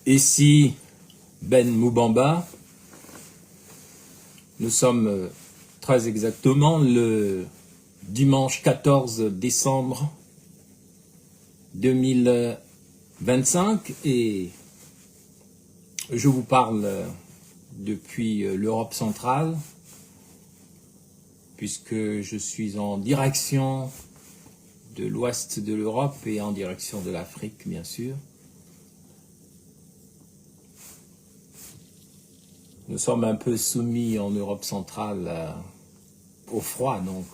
Ici Ben Moubamba, nous sommes très exactement le dimanche 14 décembre 2025 et je vous parle depuis l'Europe centrale puisque je suis en direction de l'ouest de l'Europe et en direction de l'Afrique bien sûr. Nous sommes un peu soumis en Europe centrale au froid, donc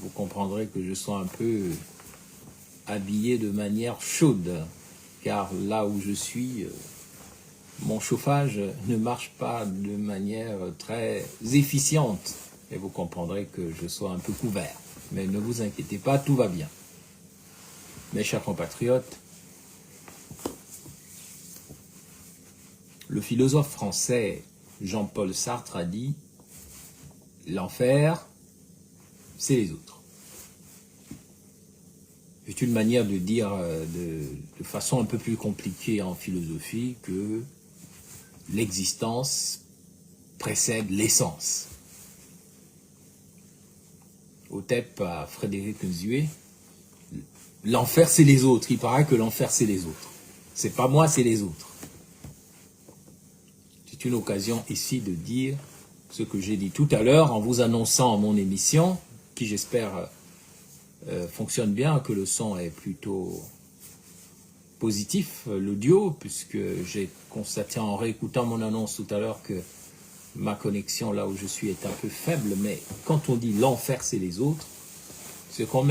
vous comprendrez que je sois un peu habillé de manière chaude, car là où je suis, mon chauffage ne marche pas de manière très efficiente, et vous comprendrez que je sois un peu couvert. Mais ne vous inquiétez pas, tout va bien. Mes chers compatriotes, le philosophe français Jean-Paul Sartre a dit « L'enfer, c'est les autres ». C'est une manière de dire de façon un peu plus compliquée en philosophie que l'existence précède l'essence. Au TEP à Frédéric Nzué, l'enfer c'est les autres. Il paraît que l'enfer c'est les autres. C'est pas moi, c'est les autres. C'est une occasion ici de dire ce que j'ai dit tout à l'heure en vous annonçant mon émission, qui j'espère fonctionne bien, que le son est plutôt positif, l'audio, puisque j'ai constaté en réécoutant mon annonce tout à l'heure que ma connexion là où je suis est un peu faible, mais quand on dit l'enfer c'est les autres, c'est qu'on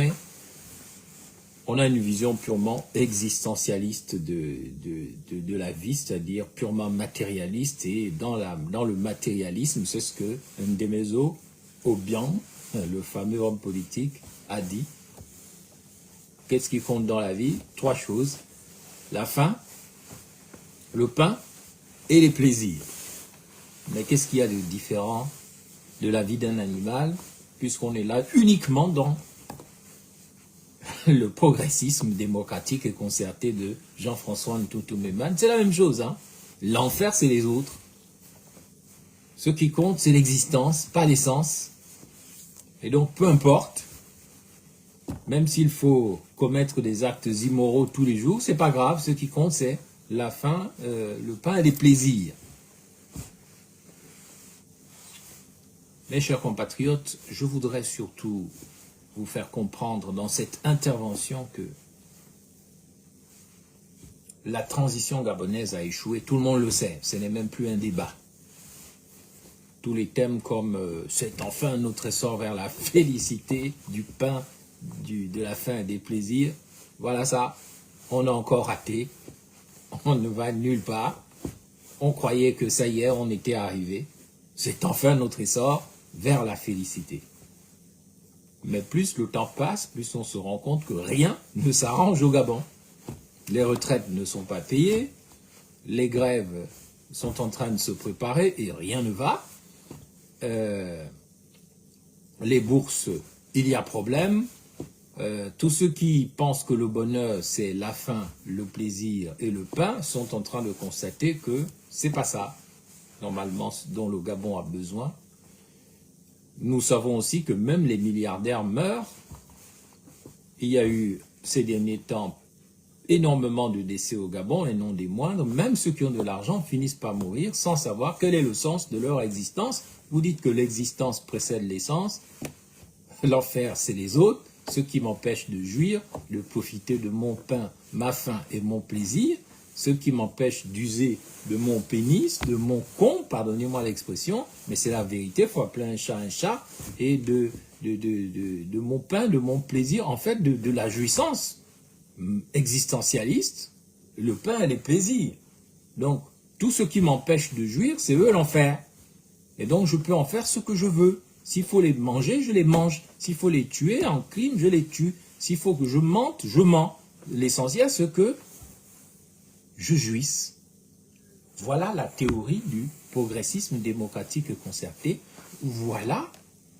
on a une vision purement existentialiste de la vie, c'est-à-dire purement matérialiste, et dans le matérialisme, c'est ce que Ndemezo Obiang, le fameux homme politique, a dit. Qu'est-ce qui compte dans la vie? Trois choses: la faim, le pain et les plaisirs. Mais qu'est-ce qu'il y a de différent de la vie d'un animal, puisqu'on est là uniquement dans le progressisme démocratique et concerté de Jean-François Ntoutou-Memane? C'est la même chose, hein. L'enfer, c'est les autres. Ce qui compte, c'est l'existence, pas l'essence. Et donc, peu importe, même s'il faut commettre des actes immoraux tous les jours, c'est pas grave. Ce qui compte, c'est la faim, le pain et les plaisirs. Mes chers compatriotes, je voudrais surtout vous faire comprendre dans cette intervention que la transition gabonaise a échoué. Tout le monde le sait, ce n'est même plus un débat. Tous les thèmes comme c'est enfin notre essor vers la félicité, du pain, de la faim et des plaisirs, voilà ça, on a encore raté, on ne va nulle part. On croyait que ça y est, on était arrivé. C'est enfin notre essor vers la félicité. Mais plus le temps passe, plus on se rend compte que rien ne s'arrange au Gabon. Les retraites ne sont pas payées, les grèves sont en train de se préparer et rien ne va. Les bourses, il y a problème. Tous ceux qui pensent que le bonheur, c'est la faim, le plaisir et le pain, sont en train de constater que c'est pas ça, normalement, dont le Gabon a besoin. Nous savons aussi que même les milliardaires meurent. Il y a eu ces derniers temps énormément de décès au Gabon et non des moindres. Même ceux qui ont de l'argent finissent par mourir sans savoir quel est le sens de leur existence. Vous dites que l'existence précède l'essence. L'enfer, c'est les autres. Ce qui m'empêche de jouir, de profiter de mon pain, ma faim et mon plaisir. Ce qui m'empêche d'user de mon pénis, de mon con, pardonnez-moi l'expression, mais c'est la vérité, il faut appeler un chat, et de mon pain, de mon plaisir, en fait, de la jouissance existentialiste, le pain et les plaisirs. Donc, tout ce qui m'empêche de jouir, c'est eux l'enfer. Et donc, je peux en faire ce que je veux. S'il faut les manger, je les mange. S'il faut les tuer en crime, je les tue. S'il faut que je mente, je mens. L'essentiel, c'est que je jouisse. Voilà la théorie du progressisme démocratique concerté. Voilà,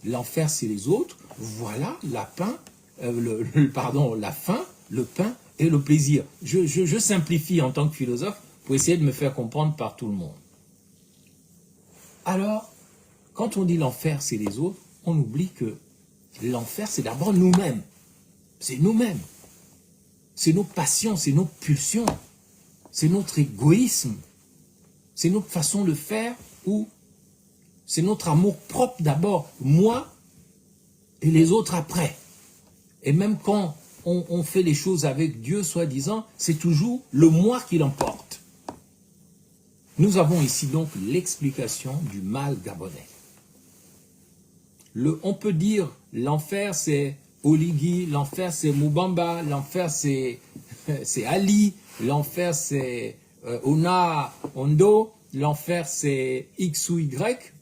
l'enfer c'est les autres. Voilà la faim, la faim, le pain et le plaisir. Je simplifie en tant que philosophe pour essayer de me faire comprendre par tout le monde. Alors, quand on dit l'enfer, c'est les autres, on oublie que l'enfer, c'est d'abord nous-mêmes. C'est nous-mêmes. C'est nos passions, c'est nos pulsions, c'est notre égoïsme, c'est notre façon de faire ou c'est notre amour propre d'abord, moi et les autres après. Et même quand on fait les choses avec Dieu, soi-disant, c'est toujours le moi qui l'emporte. Nous avons ici donc l'explication du mal gabonais. On peut dire l'enfer c'est Oligui, l'enfer c'est Mubamba, l'enfer c'est Ali, l'enfer c'est Ona Ondo, l'enfer c'est X ou Y.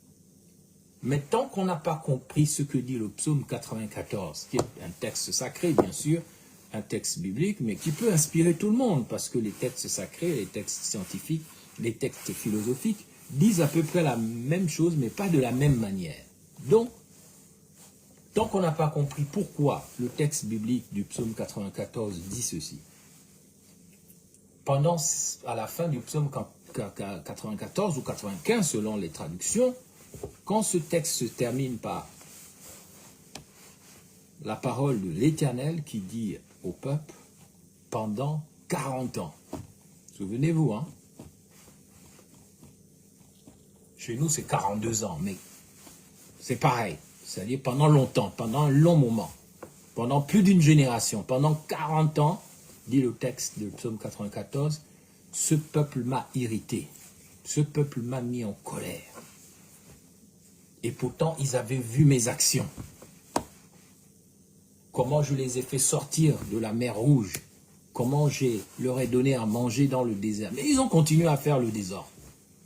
Mais tant qu'on n'a pas compris ce que dit le psaume 94, qui est un texte sacré bien sûr, un texte biblique, mais qui peut inspirer tout le monde, parce que les textes sacrés, les textes scientifiques, les textes philosophiques disent à peu près la même chose, mais pas de la même manière. Donc, tant qu'on n'a pas compris pourquoi le texte biblique du psaume 94 dit ceci, à la fin du psaume 94 ou 95 selon les traductions, quand ce texte se termine par la parole de l'Éternel qui dit au peuple pendant 40 ans. Souvenez-vous, hein? Chez nous, c'est 42 ans, mais c'est pareil. C'est-à-dire pendant longtemps, pendant un long moment, pendant plus d'une génération, pendant 40 ans, dit le texte de Psaume 94, ce peuple m'a irrité, ce peuple m'a mis en colère. Et pourtant, ils avaient vu mes actions. Comment je les ai fait sortir de la mer Rouge, comment je leur ai donné à manger dans le désert. Mais ils ont continué à faire le désordre.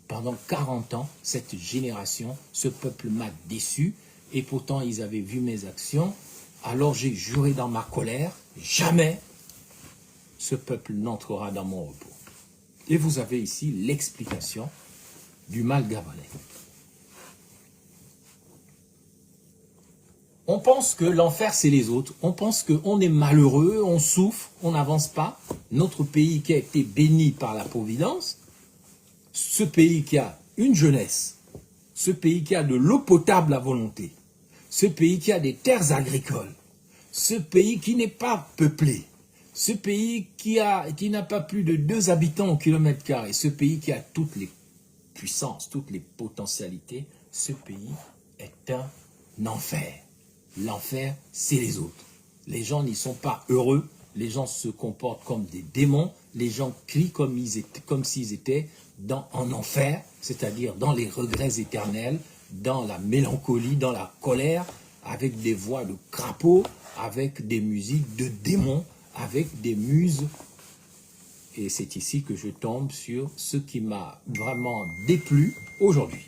Pendant 40 ans, cette génération, ce peuple m'a déçu, et pourtant ils avaient vu mes actions. Alors j'ai juré dans ma colère, jamais ce peuple n'entrera dans mon repos. Et vous avez ici l'explication du mal gabonais. On pense que l'enfer, c'est les autres. On pense qu'on est malheureux, on souffre, on n'avance pas. Notre pays qui a été béni par la Providence, ce pays qui a une jeunesse, ce pays qui a de l'eau potable à volonté, ce pays qui a des terres agricoles, ce pays qui n'est pas peuplé, ce pays qui n'a pas plus de 2 habitants au kilomètre carré, ce pays qui a toutes les puissances, toutes les potentialités, ce pays est un enfer. L'enfer, c'est les autres. Les gens n'y sont pas heureux, les gens se comportent comme des démons, les gens crient comme s'ils étaient en enfer, c'est-à-dire dans les regrets éternels, dans la mélancolie, dans la colère, avec des voix de crapauds, avec des musiques de démons, avec des muses. Et c'est ici que je tombe sur ce qui m'a vraiment déplu aujourd'hui.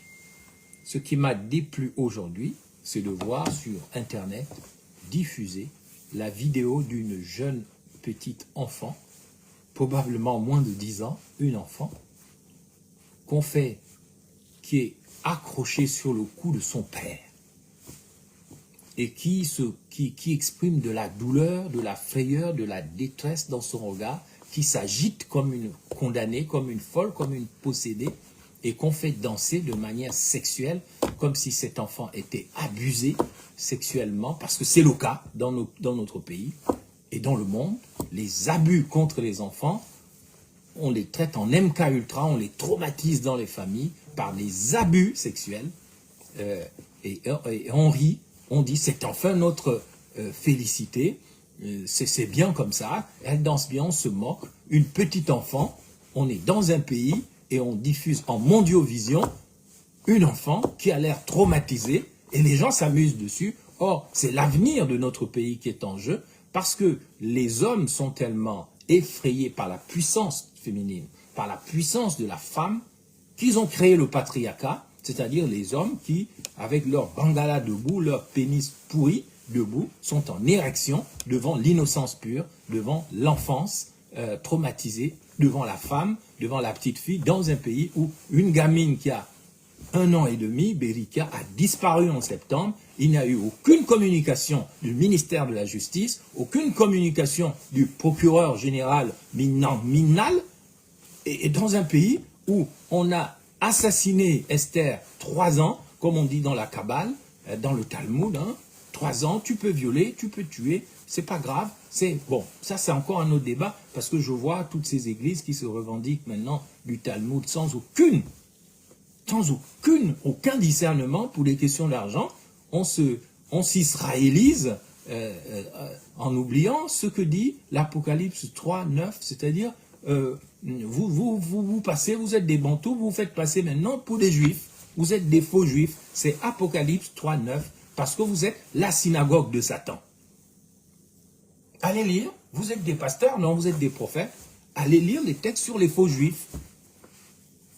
Ce qui m'a déplu aujourd'hui, c'est de voir sur Internet diffuser la vidéo d'une jeune petite enfant, probablement moins de 10 ans, une enfant, qui est accrochée sur le cou de son père et qui exprime de la douleur, de la frayeur, de la détresse dans son regard, qui s'agite comme une condamnée, comme une folle, comme une possédée, et qu'on fait danser de manière sexuelle, comme si cet enfant était abusé sexuellement, parce que c'est le cas dans notre pays et dans le monde. Les abus contre les enfants, on les traite en MK Ultra, on les traumatise dans les familles par des abus sexuels, et on rit, on dit c'est enfin notre félicité, c'est bien comme ça, elle danse bien, on se moque, une petite enfant, on est dans un pays et on diffuse en mondiovision une enfant qui a l'air traumatisée et les gens s'amusent dessus. Or, c'est l'avenir de notre pays qui est en jeu parce que les hommes sont tellement effrayés par la puissance féminine, par la puissance de la femme, qu'ils ont créé le patriarcat, c'est-à-dire les hommes qui, avec leur bangala debout, leur pénis pourri debout, sont en érection devant l'innocence pure, devant l'enfance traumatisée, devant la femme, devant la petite fille, dans un pays où une gamine qui a 1 an et demi, Berika, a disparu en septembre. Il n'y a eu aucune communication du ministère de la Justice, aucune communication du procureur général Minal, Et dans un pays où on a assassiné Esther 3 ans, comme on dit dans la Kabbale, dans le Talmud, 3 ans, tu peux violer, tu peux tuer, c'est pas grave. Bon, ça c'est encore un autre débat, parce que je vois toutes ces églises qui se revendiquent maintenant du Talmud sans aucun discernement pour les questions d'argent. On s'israélise en oubliant ce que dit l'Apocalypse 3, 9, c'est-à-dire vous passez, vous êtes des bantous, vous vous faites passer maintenant pour des juifs, vous êtes des faux juifs, c'est Apocalypse 3, 9, parce que vous êtes la synagogue de Satan. Allez lire, vous êtes des pasteurs, non, vous êtes des prophètes, allez lire les textes sur les faux juifs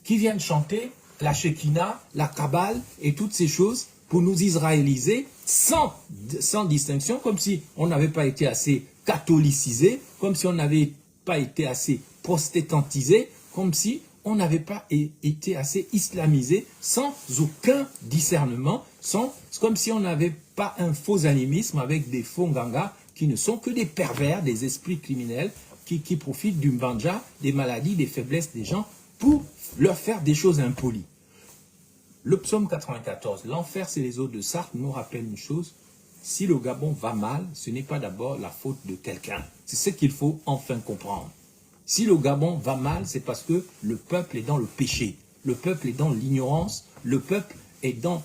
qui viennent chanter la Shekinah, la Kabbale et toutes ces choses pour nous israéliser sans distinction, comme si on n'avait pas été assez catholicisé, comme si on n'avait pas été assez protestantisé, comme si on n'avait pas été assez islamisé, sans aucun discernement, comme si on n'avait pas un faux animisme avec des faux gangas qui ne sont que des pervers, des esprits criminels qui profitent du mbanja, des maladies, des faiblesses des gens pour leur faire des choses impolies. Le psaume 94, l'enfer c'est les eaux de Sarthe, nous rappelle une chose: si le Gabon va mal, ce n'est pas d'abord la faute de quelqu'un. C'est ce qu'il faut enfin comprendre. Si le Gabon va mal, c'est parce que le peuple est dans le péché, le peuple est dans l'ignorance, le peuple est dans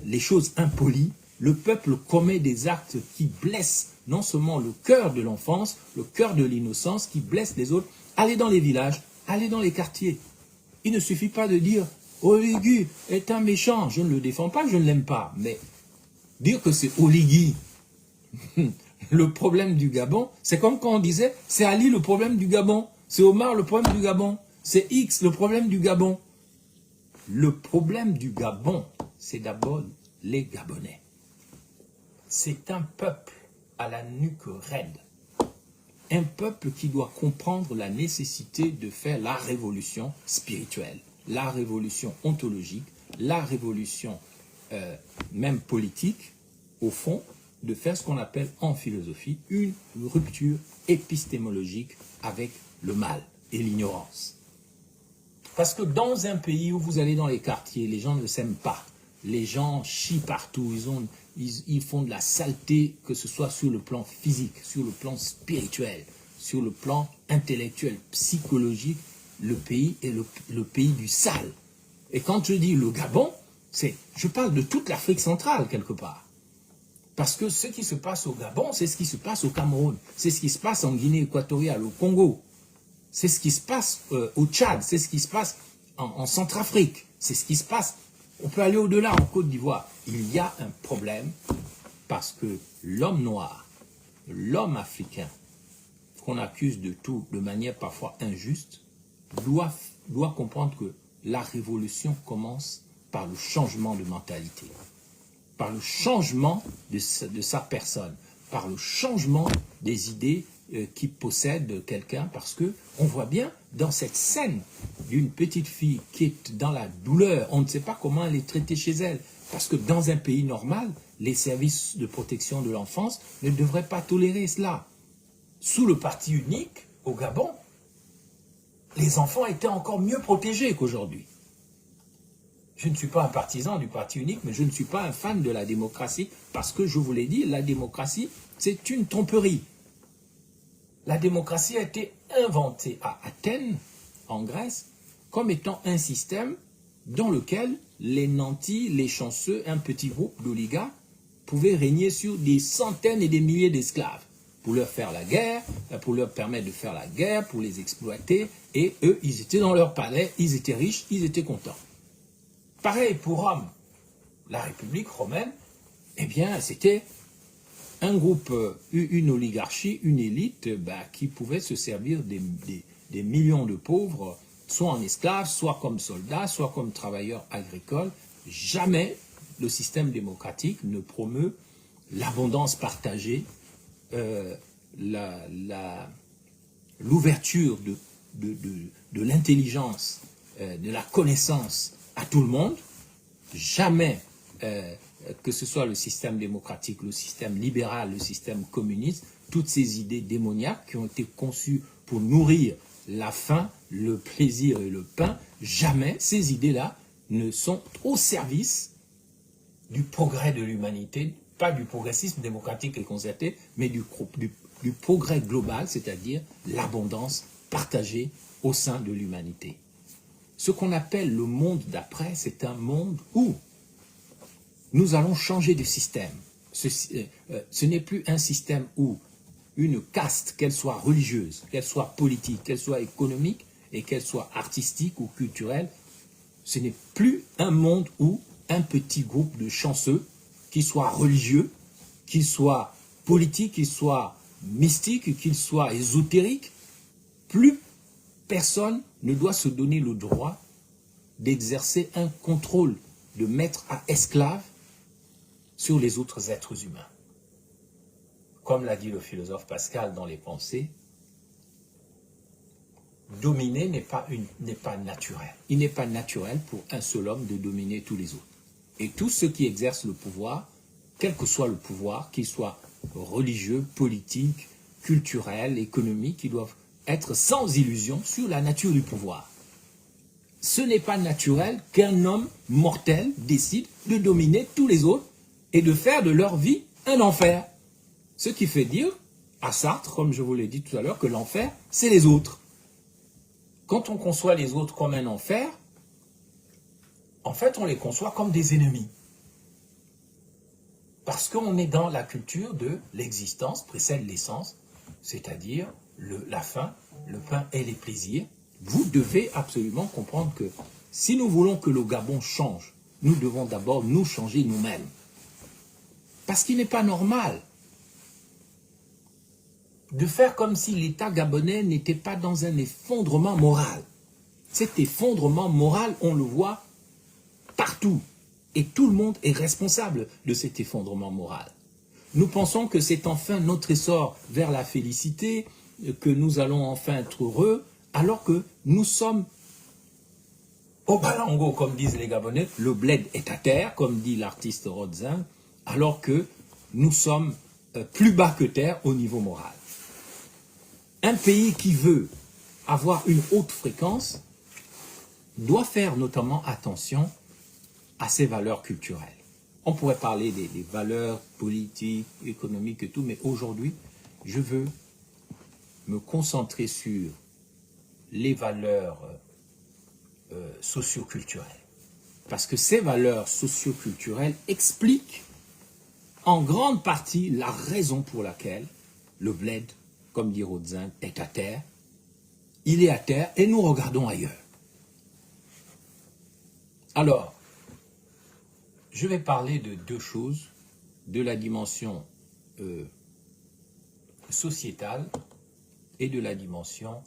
les choses impolies, le peuple commet des actes qui blessent non seulement le cœur de l'enfance, le cœur de l'innocence, qui blessent les autres. Allez dans les villages, allez dans les quartiers. Il ne suffit pas de dire « Oligui est un méchant », je ne le défends pas, je ne l'aime pas, mais dire que c'est Oligui le problème du Gabon, c'est comme quand on disait « c'est Ali le problème du Gabon », c'est Omar le problème du Gabon, c'est X le problème du Gabon. Le problème du Gabon, c'est d'abord les Gabonais. C'est un peuple à la nuque raide. Un peuple qui doit comprendre la nécessité de faire la révolution spirituelle, la révolution ontologique, la révolution même politique, au fond, de faire ce qu'on appelle en philosophie une rupture épistémologique avec le mal et l'ignorance. Parce que dans un pays où vous allez dans les quartiers, les gens ne s'aiment pas, les gens chient partout, ils font de la saleté, que ce soit sur le plan physique, sur le plan spirituel, sur le plan intellectuel, psychologique, le pays est le pays du sale. Et quand je dis le Gabon, je parle de toute l'Afrique centrale quelque part. Parce que ce qui se passe au Gabon, c'est ce qui se passe au Cameroun, c'est ce qui se passe en Guinée équatoriale, au Congo, c'est ce qui se passe au Tchad, c'est ce qui se passe en Centrafrique, c'est ce qui se passe, on peut aller au-delà en Côte d'Ivoire. Il y a un problème parce que l'homme noir, l'homme africain, qu'on accuse de tout de manière parfois injuste, doit comprendre que la révolution commence par le changement de mentalité, par le changement de sa personne, par le changement des idées qui possède quelqu'un, parce que on voit bien dans cette scène d'une petite fille qui est dans la douleur, on ne sait pas comment elle est traitée chez elle, parce que dans un pays normal, les services de protection de l'enfance ne devraient pas tolérer cela. Sous le parti unique, au Gabon, les enfants étaient encore mieux protégés qu'aujourd'hui. Je ne suis pas un partisan du parti unique, mais je ne suis pas un fan de la démocratie, parce que, je vous l'ai dit, la démocratie, c'est une tromperie. La démocratie a été inventée à Athènes, en Grèce, comme étant un système dans lequel les nantis, les chanceux, un petit groupe d'oligarques pouvaient régner sur des centaines et des milliers d'esclaves, pour leur faire la guerre, pour leur permettre de faire la guerre, pour les exploiter, et eux, ils étaient dans leur palais, ils étaient riches, ils étaient contents. Pareil pour Rome, la République romaine, eh bien, c'était un groupe, une oligarchie, une élite qui pouvait se servir des millions de pauvres, soit en esclaves, soit comme soldats, soit comme travailleurs agricoles. Jamais le système démocratique ne promeut l'abondance partagée, l'ouverture de l'intelligence, de la connaissance à tout le monde. Jamais, que ce soit le système démocratique, le système libéral, le système communiste, toutes ces idées démoniaques qui ont été conçues pour nourrir la faim, le plaisir et le pain, jamais ces idées-là ne sont au service du progrès de l'humanité, pas du progressisme démocratique et concerté, mais du progrès global, c'est-à-dire l'abondance partagée au sein de l'humanité. Ce qu'on appelle le monde d'après, c'est un monde où nous allons changer de système. Ce n'est plus un système où une caste, qu'elle soit religieuse, qu'elle soit politique, qu'elle soit économique et qu'elle soit artistique ou culturelle, ce n'est plus un monde où un petit groupe de chanceux, qu'ils soient religieux, qu'ils soient politiques, qu'ils soient mystiques, qu'ils soient ésotériques, plus personne ne doit se donner le droit d'exercer un contrôle de maître à esclave sur les autres êtres humains. Comme l'a dit le philosophe Pascal dans les Pensées, dominer n'est pas naturel. Il n'est pas naturel pour un seul homme de dominer tous les autres. Et tous ceux qui exercent le pouvoir, quel que soit le pouvoir, qu'il soit religieux, politique, culturel, économique, ils doivent être sans illusion sur la nature du pouvoir. Ce n'est pas naturel qu'un homme mortel décide de dominer tous les autres et de faire de leur vie un enfer. Ce qui fait dire à Sartre, comme je vous l'ai dit tout à l'heure, que l'enfer, c'est les autres. Quand on conçoit les autres comme un enfer, en fait, on les conçoit comme des ennemis. Parce qu'on est dans la culture de l'existence précède l'essence, c'est-à-dire la faim, le pain et les plaisirs. Vous devez absolument comprendre que si nous voulons que le Gabon change, nous devons d'abord nous changer nous-mêmes. Parce qu'il n'est pas normal de faire comme si l'État gabonais n'était pas dans un effondrement moral. Cet effondrement moral, on le voit partout. Et tout le monde est responsable de cet effondrement moral. Nous pensons que c'est enfin notre essor vers la félicité, que nous allons enfin être heureux, alors que nous sommes au balango, comme disent les Gabonais, le bled est à terre, comme dit l'artiste Rodzin, alors que nous sommes plus bas que terre au niveau moral. Un pays qui veut avoir une haute fréquence doit faire notamment attention à ses valeurs culturelles. On pourrait parler des valeurs politiques, économiques et tout, mais aujourd'hui, je veux me concentrer sur les valeurs socio-culturelles. Parce que ces valeurs socio-culturelles expliquent en grande partie la raison pour laquelle le bled, comme dit Rodzin, est à terre. Il est à terre et nous regardons ailleurs. Alors, je vais parler de deux choses, de la dimension sociétale et de la dimension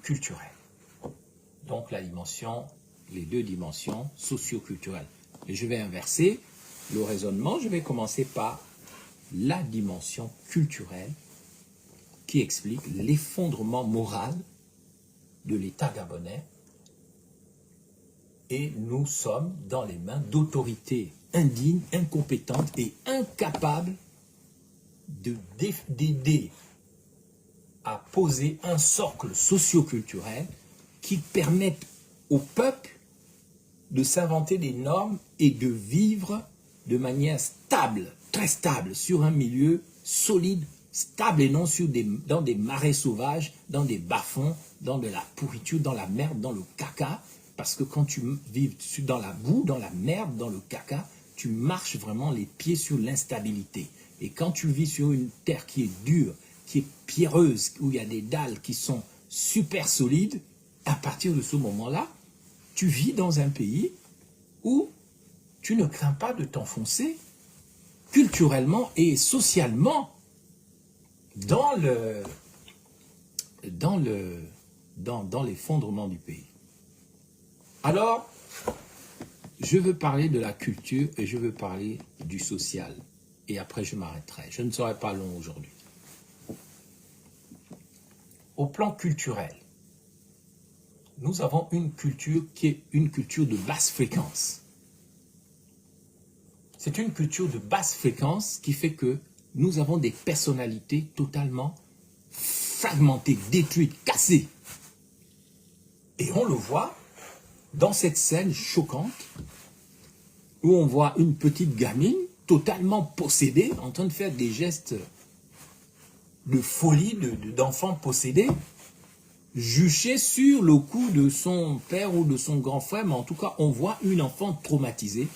culturelle. Donc les deux dimensions socio-culturelles. Et je vais inverser le raisonnement, je vais commencer par la dimension culturelle qui explique l'effondrement moral de l'État gabonais. Et nous sommes dans les mains d'autorités indignes, incompétentes et incapables d'aider à poser un socle socio-culturel qui permette au peuple de s'inventer des normes et de vivre de manière stable, très stable, sur un milieu solide, stable et non dans des marais sauvages, dans des bas-fonds, dans de la pourriture, dans la merde, dans le caca. Parce que quand tu vis dans la boue, dans la merde, dans le caca, tu marches vraiment les pieds sur l'instabilité. Et quand tu vis sur une terre qui est dure, qui est pierreuse, où il y a des dalles qui sont super solides, à partir de ce moment-là, tu vis dans un pays où tu ne crains pas de t'enfoncer culturellement et socialement dans l'effondrement du pays. Alors, je veux parler de la culture et je veux parler du social. Et après, je m'arrêterai. Je ne serai pas long aujourd'hui. Au plan culturel, nous avons une culture qui est une culture de basse fréquence. C'est une culture de basse fréquence qui fait que nous avons des personnalités totalement fragmentées, détruites, cassées. Et on le voit dans cette scène choquante où on voit une petite gamine totalement possédée, en train de faire des gestes de folie, d'enfant possédé, juché sur le cou de son père ou de son grand frère, mais en tout cas, on voit une enfant traumatisée.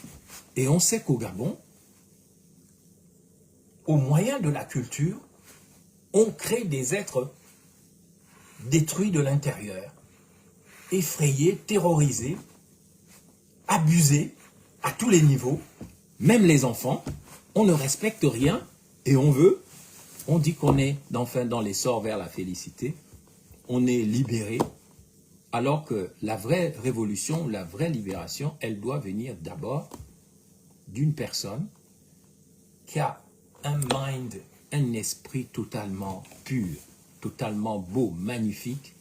Et on sait qu'au Gabon, au moyen de la culture, on crée des êtres détruits de l'intérieur, effrayés, terrorisés, abusés à tous les niveaux, même les enfants. On ne respecte rien et on dit qu'on est enfin dans l'essor vers la félicité, on est libéré, alors que la vraie révolution, la vraie libération, elle doit venir d'abord d'une personne qui a un mind, un esprit totalement pur, totalement beau, magnifique.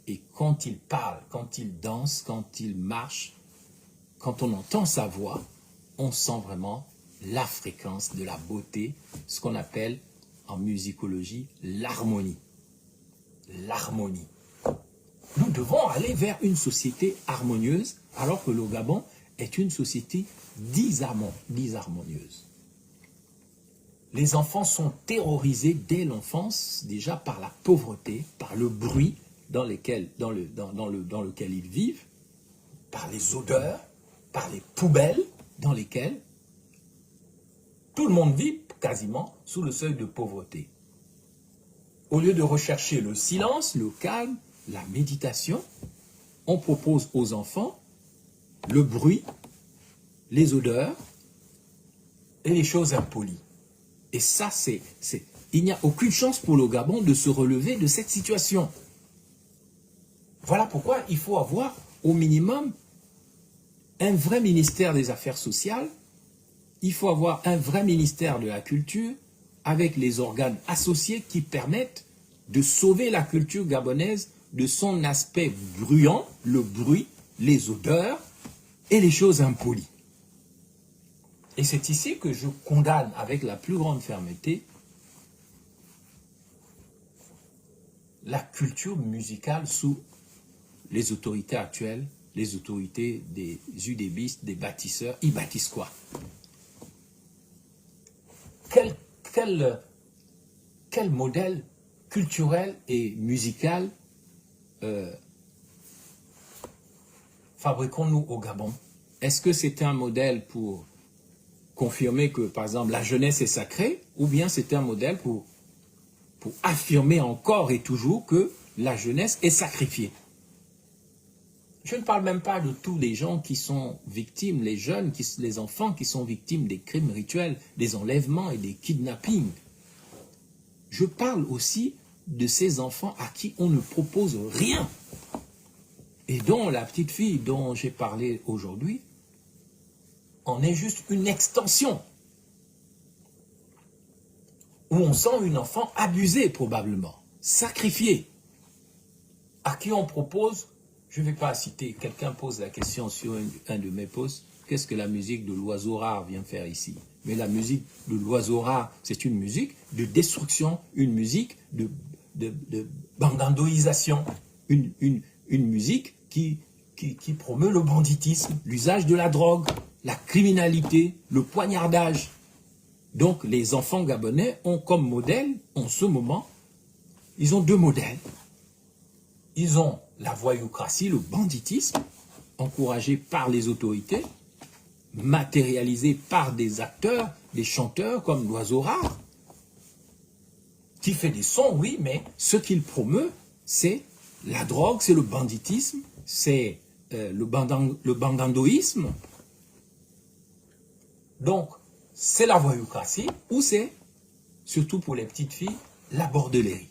Et quand il parle, quand il danse, quand il marche, quand on entend sa voix, on sent vraiment la fréquence de la beauté, ce qu'on appelle en musicologie l'harmonie. L'harmonie. Nous devons aller vers une société harmonieuse, alors que le Gabon est une société disharmonieuse. Les enfants sont terrorisés dès l'enfance, déjà par la pauvreté, par le bruit dans lequel ils vivent, par les odeurs, par les poubelles dans lesquelles tout le monde vit quasiment sous le seuil de pauvreté. Au lieu de rechercher le silence, le calme, la méditation, on propose aux enfants le bruit, les odeurs et les choses impolies. Et ça, il n'y a aucune chance pour le Gabon de se relever de cette situation. Voilà pourquoi il faut avoir au minimum un vrai ministère des Affaires sociales, il faut avoir un vrai ministère de la culture avec les organes associés qui permettent de sauver la culture gabonaise de son aspect bruyant, le bruit, les odeurs et les choses impolies. Et c'est ici que je condamne avec la plus grande fermeté la culture musicale sous les autorités actuelles, les autorités des udébistes, des bâtisseurs. Ils bâtissent quoi? Quel modèle culturel et musical fabriquons-nous au Gabon? Est-ce que c'est un modèle pour confirmer que, par exemple, la jeunesse est sacrée, ou bien c'est un modèle pour affirmer encore et toujours que la jeunesse est sacrifiée? Je ne parle même pas de tous les gens qui sont victimes, les jeunes, les enfants qui sont victimes des crimes rituels, des enlèvements et des kidnappings. Je parle aussi de ces enfants à qui on ne propose rien, et dont la petite fille dont j'ai parlé aujourd'hui en est juste une extension, où on sent une enfant abusée probablement, sacrifiée, à qui on propose, je ne vais pas citer, quelqu'un pose la question sur un de mes posts, qu'est-ce que la musique de l'oiseau rare vient faire ici? Mais la musique de l'oiseau rare, c'est une musique de destruction, une musique de bangandoisation, une musique qui promeut le banditisme, l'usage de la drogue, la criminalité, le poignardage. Donc les enfants gabonais ont comme modèle, en ce moment, ils ont deux modèles. Ils ont la voyoucratie, le banditisme, encouragé par les autorités, matérialisé par des acteurs, des chanteurs comme l'oiseau rare, qui fait des sons, oui, mais ce qu'il promeut, c'est la drogue, c'est le banditisme, c'est le bandandoïsme. Donc, c'est la voyoucratie, ou c'est, surtout pour les petites filles, la bordellerie.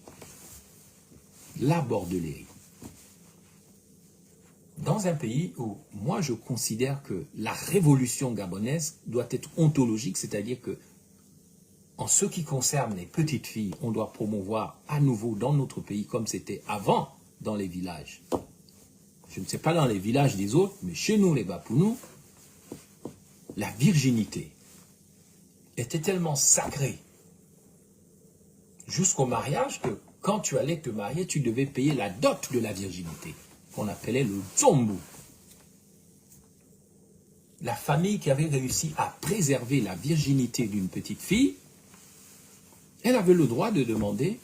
La bordellerie. Dans un pays où, moi, je considère que la révolution gabonaise doit être ontologique, c'est-à-dire que, en ce qui concerne les petites filles, on doit promouvoir à nouveau dans notre pays, comme c'était avant dans les villages. Je ne sais pas dans les villages des autres, mais chez nous, les Bapounou, la virginité était tellement sacrée jusqu'au mariage que quand tu allais te marier, tu devais payer la dot de la virginité. qu'on appelait le Ntsombu. La famille qui avait réussi à préserver la virginité d'une petite fille, elle avait le droit de demander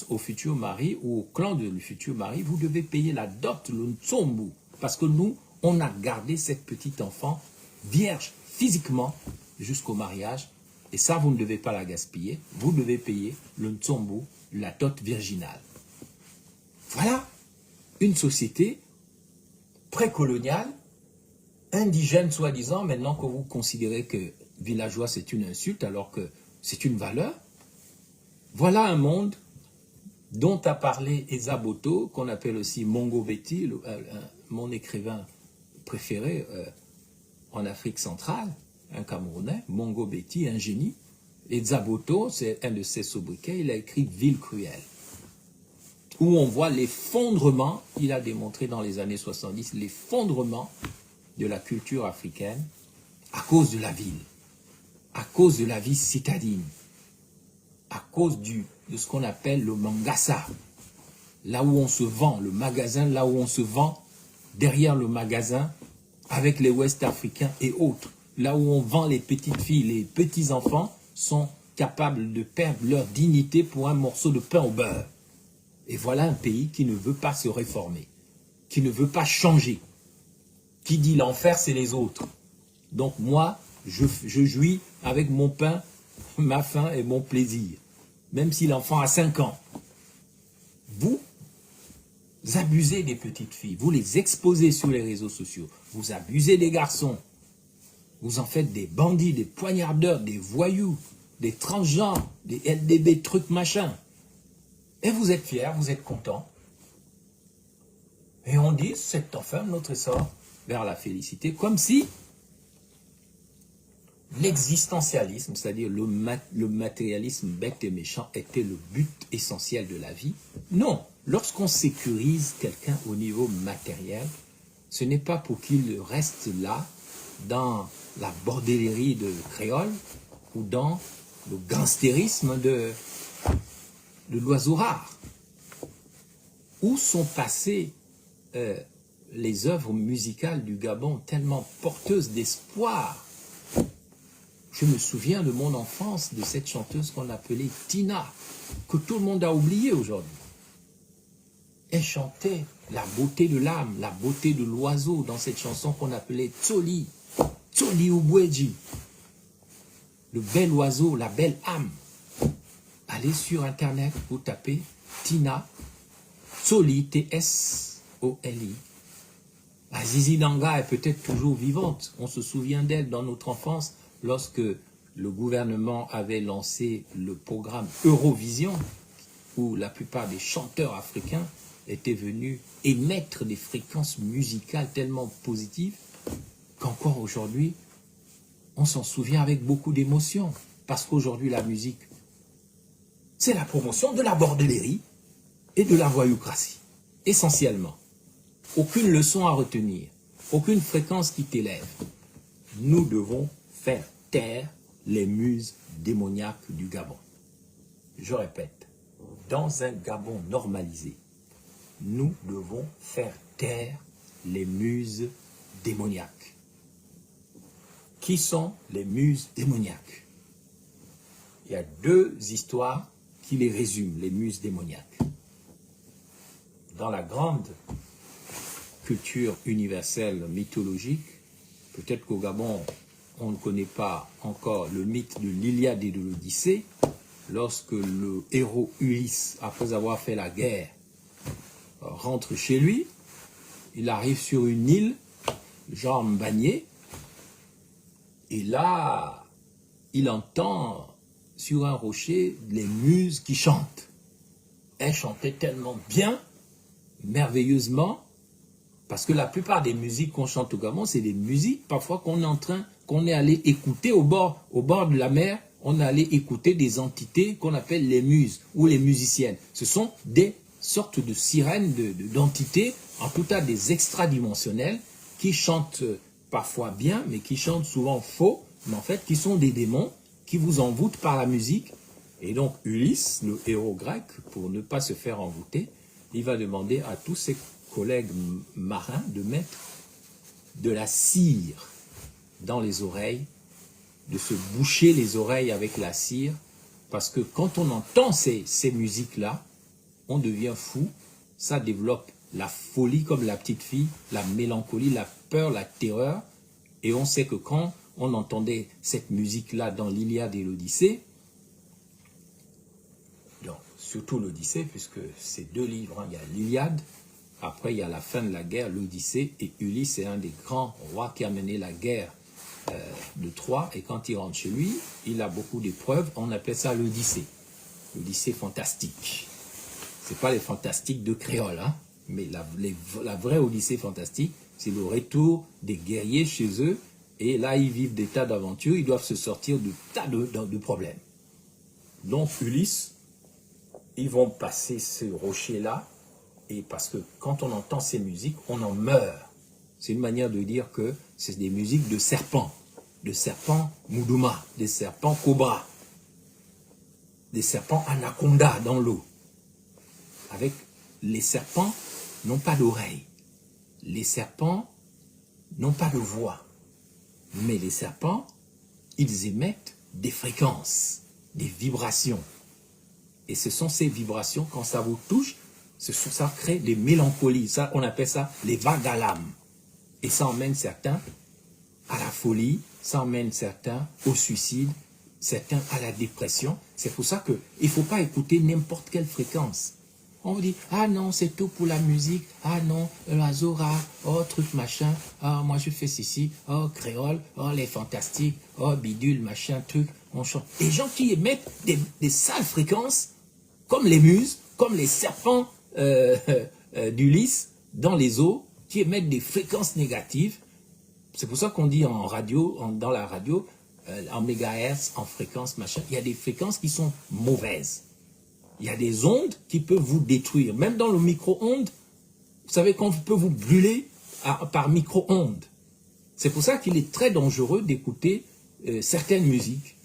au futur mari ou au clan du futur mari, vous devez payer la dot, le Ntsombu, parce que nous, on a gardé cette petite enfant vierge physiquement jusqu'au mariage, et ça, vous ne devez pas la gaspiller, vous devez payer le Ntsombu, la dot virginale. Voilà une société précoloniale, indigène soi-disant, maintenant que vous considérez que villageois c'est une insulte alors que c'est une valeur. Voilà un monde dont a parlé Eza Boto, qu'on appelle aussi Mongo Betty, mon écrivain préféré en Afrique centrale, un Camerounais, Mongo Betty, un génie. Eza Boto, c'est un de ses sobriquets, il a écrit Ville cruelle, où on voit l'effondrement, il a démontré dans les années 70, l'effondrement de la culture africaine à cause de la ville, à cause de la vie citadine, à cause de ce qu'on appelle le mangasa, là où on se vend, le magasin, là où on se vend derrière le magasin avec les Ouest-Africains et autres, là où on vend les petites filles, les petits-enfants sont capables de perdre leur dignité pour un morceau de pain au beurre. Et voilà un pays qui ne veut pas se réformer, qui ne veut pas changer, qui dit l'enfer c'est les autres. Donc moi, je jouis avec mon pain, ma faim et mon plaisir, même si l'enfant a 5 ans. Vous abusez des petites filles, vous les exposez sur les réseaux sociaux, vous abusez des garçons, vous en faites des bandits, des poignardeurs, des voyous, des transgenres, des LDB trucs machin. Et vous êtes fiers, vous êtes contents. Et on dit, c'est enfin notre essor vers la félicité, comme si l'existentialisme, c'est-à-dire le matérialisme bête et méchant, était le but essentiel de la vie. Non, lorsqu'on sécurise quelqu'un au niveau matériel, ce n'est pas pour qu'il reste là, dans la bordellerie de créole, ou dans le gangstérisme de l'oiseau rare. Où sont passées les œuvres musicales du Gabon, tellement porteuses d'espoir? Je me souviens de mon enfance, de cette chanteuse qu'on appelait Tina, que tout le monde a oublié aujourd'hui. Elle chantait la beauté de l'âme, la beauté de l'oiseau dans cette chanson qu'on appelait Tsoli, Tsoli Ubweji. Le bel oiseau, la belle âme. Allez sur Internet, vous tapez Tina, Tsoli, T-S-O-L-I. Azizi Danga est peut-être toujours vivante. On se souvient d'elle dans notre enfance lorsque le gouvernement avait lancé le programme Eurovision, où la plupart des chanteurs africains étaient venus émettre des fréquences musicales tellement positives qu'encore aujourd'hui, on s'en souvient avec beaucoup d'émotion. Parce qu'aujourd'hui, la musique, c'est la promotion de la bordellerie et de la voyoucratie, essentiellement. Aucune leçon à retenir, aucune fréquence qui t'élève. Nous devons faire taire les muses démoniaques du Gabon. Je répète, dans un Gabon normalisé, nous devons faire taire les muses démoniaques. Qui sont les muses démoniaques? Il y a 2 histoires qui les résument, les muses démoniaques. Dans la grande culture universelle mythologique, peut-être qu'au Gabon, on ne connaît pas encore le mythe de l'Iliade et de l'Odyssée, lorsque le héros Ulysse, après avoir fait la guerre, rentre chez lui, il arrive sur une île, genre Mbagné, et là, il entend sur un rocher les muses qui chantent. Elles chantaient tellement bien, merveilleusement, parce que la plupart des musiques qu'on chante au Gabon, c'est des musiques parfois qu'on est allé écouter au bord de la mer, on est allé écouter des entités qu'on appelle les muses ou les musiciennes. Ce sont des sortes de sirènes, d'entités, en tout cas des extradimensionnels, qui chantent parfois bien, mais qui chantent souvent faux, mais en fait qui sont des démons qui vous envoûtent par la musique. Et donc Ulysse, le héros grec, pour ne pas se faire envoûter, il va demander à tous ses collègues marins de mettre de la cire dans les oreilles, de se boucher les oreilles avec la cire, parce que quand on entend ces musiques-là, on devient fou, ça développe la folie comme la petite fille, la mélancolie, la peur, la terreur, et on sait que quand on entendait cette musique-là dans l'Iliade et l'Odyssée, surtout l'Odyssée, puisque c'est 2 livres, hein. Il y a l'Iliade, après il y a la fin de la guerre, l'Odyssée, et Ulysse est un des grands rois qui a mené la guerre de Troie, et quand il rentre chez lui, il a beaucoup d'épreuves, on appelle ça l'Odyssée, l'Odyssée fantastique. C'est pas les fantastiques de créole, hein, mais la vraie Odyssée fantastique, c'est le retour des guerriers chez eux, et là ils vivent des tas d'aventures, ils doivent se sortir de tas de problèmes. Donc Ulysse, ils vont passer ce rocher-là, et parce que quand on entend ces musiques, on en meurt. C'est une manière de dire que c'est des musiques de serpents Moudouma, des serpents cobra, des serpents anaconda dans l'eau. Avec les serpents n'ont pas d'oreilles, les serpents n'ont pas de voix, mais les serpents, ils émettent des fréquences, des vibrations. Et ce sont ces vibrations, quand ça vous touche, ça crée des mélancolies. Ça, on appelle ça les vagues à l'âme. Et ça emmène certains à la folie, ça emmène certains au suicide, certains à la dépression. C'est pour ça qu'il ne faut pas écouter n'importe quelle fréquence. On vous dit, ah non, c'est tout pour la musique, ah non, la Zora, oh truc machin, ah moi je fais ceci, oh créole, oh les fantastiques, oh bidule, machin, truc, on chante. Les gens qui émettent des sales fréquences, comme les muses, comme les serpents d'Ulysse dans les eaux, qui émettent des fréquences négatives. C'est pour ça qu'on dit en radio, dans la radio, en mégahertz, en fréquence, machin, il y a des fréquences qui sont mauvaises. Il y a des ondes qui peuvent vous détruire. Même dans le micro-ondes, vous savez qu'on peut vous brûler par micro-ondes. C'est pour ça qu'il est très dangereux d'écouter certaines musiques.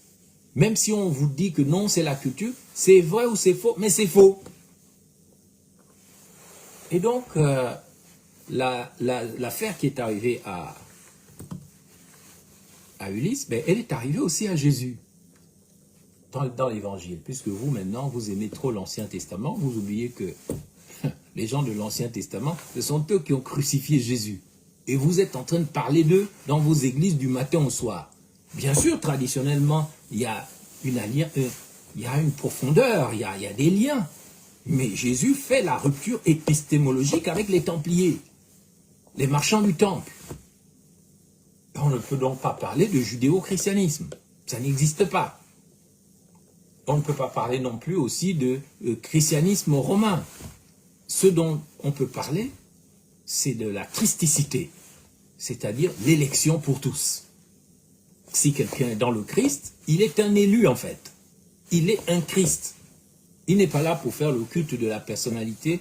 Même si on vous dit que non, c'est la culture, c'est vrai ou c'est faux, mais c'est faux. Et donc, l'affaire qui est arrivée à Ulysse, ben, elle est arrivée aussi à Jésus. Dans l'évangile, puisque vous maintenant vous aimez trop l'Ancien Testament, vous oubliez que les gens de l'Ancien Testament, ce sont eux qui ont crucifié Jésus. Et vous êtes en train de parler d'eux dans vos églises du matin au soir. Bien sûr, traditionnellement, il y a une profondeur, il y a des liens. Mais Jésus fait la rupture épistémologique avec les Templiers, les marchands du temple. On ne peut donc pas parler de judéo-christianisme. Ça n'existe pas. On ne peut pas parler non plus aussi de christianisme romain. Ce dont on peut parler, c'est de la christicité, c'est-à-dire l'élection pour tous. Si quelqu'un est dans le Christ, il est un élu en fait. Il est un Christ. Il n'est pas là pour faire le culte de la personnalité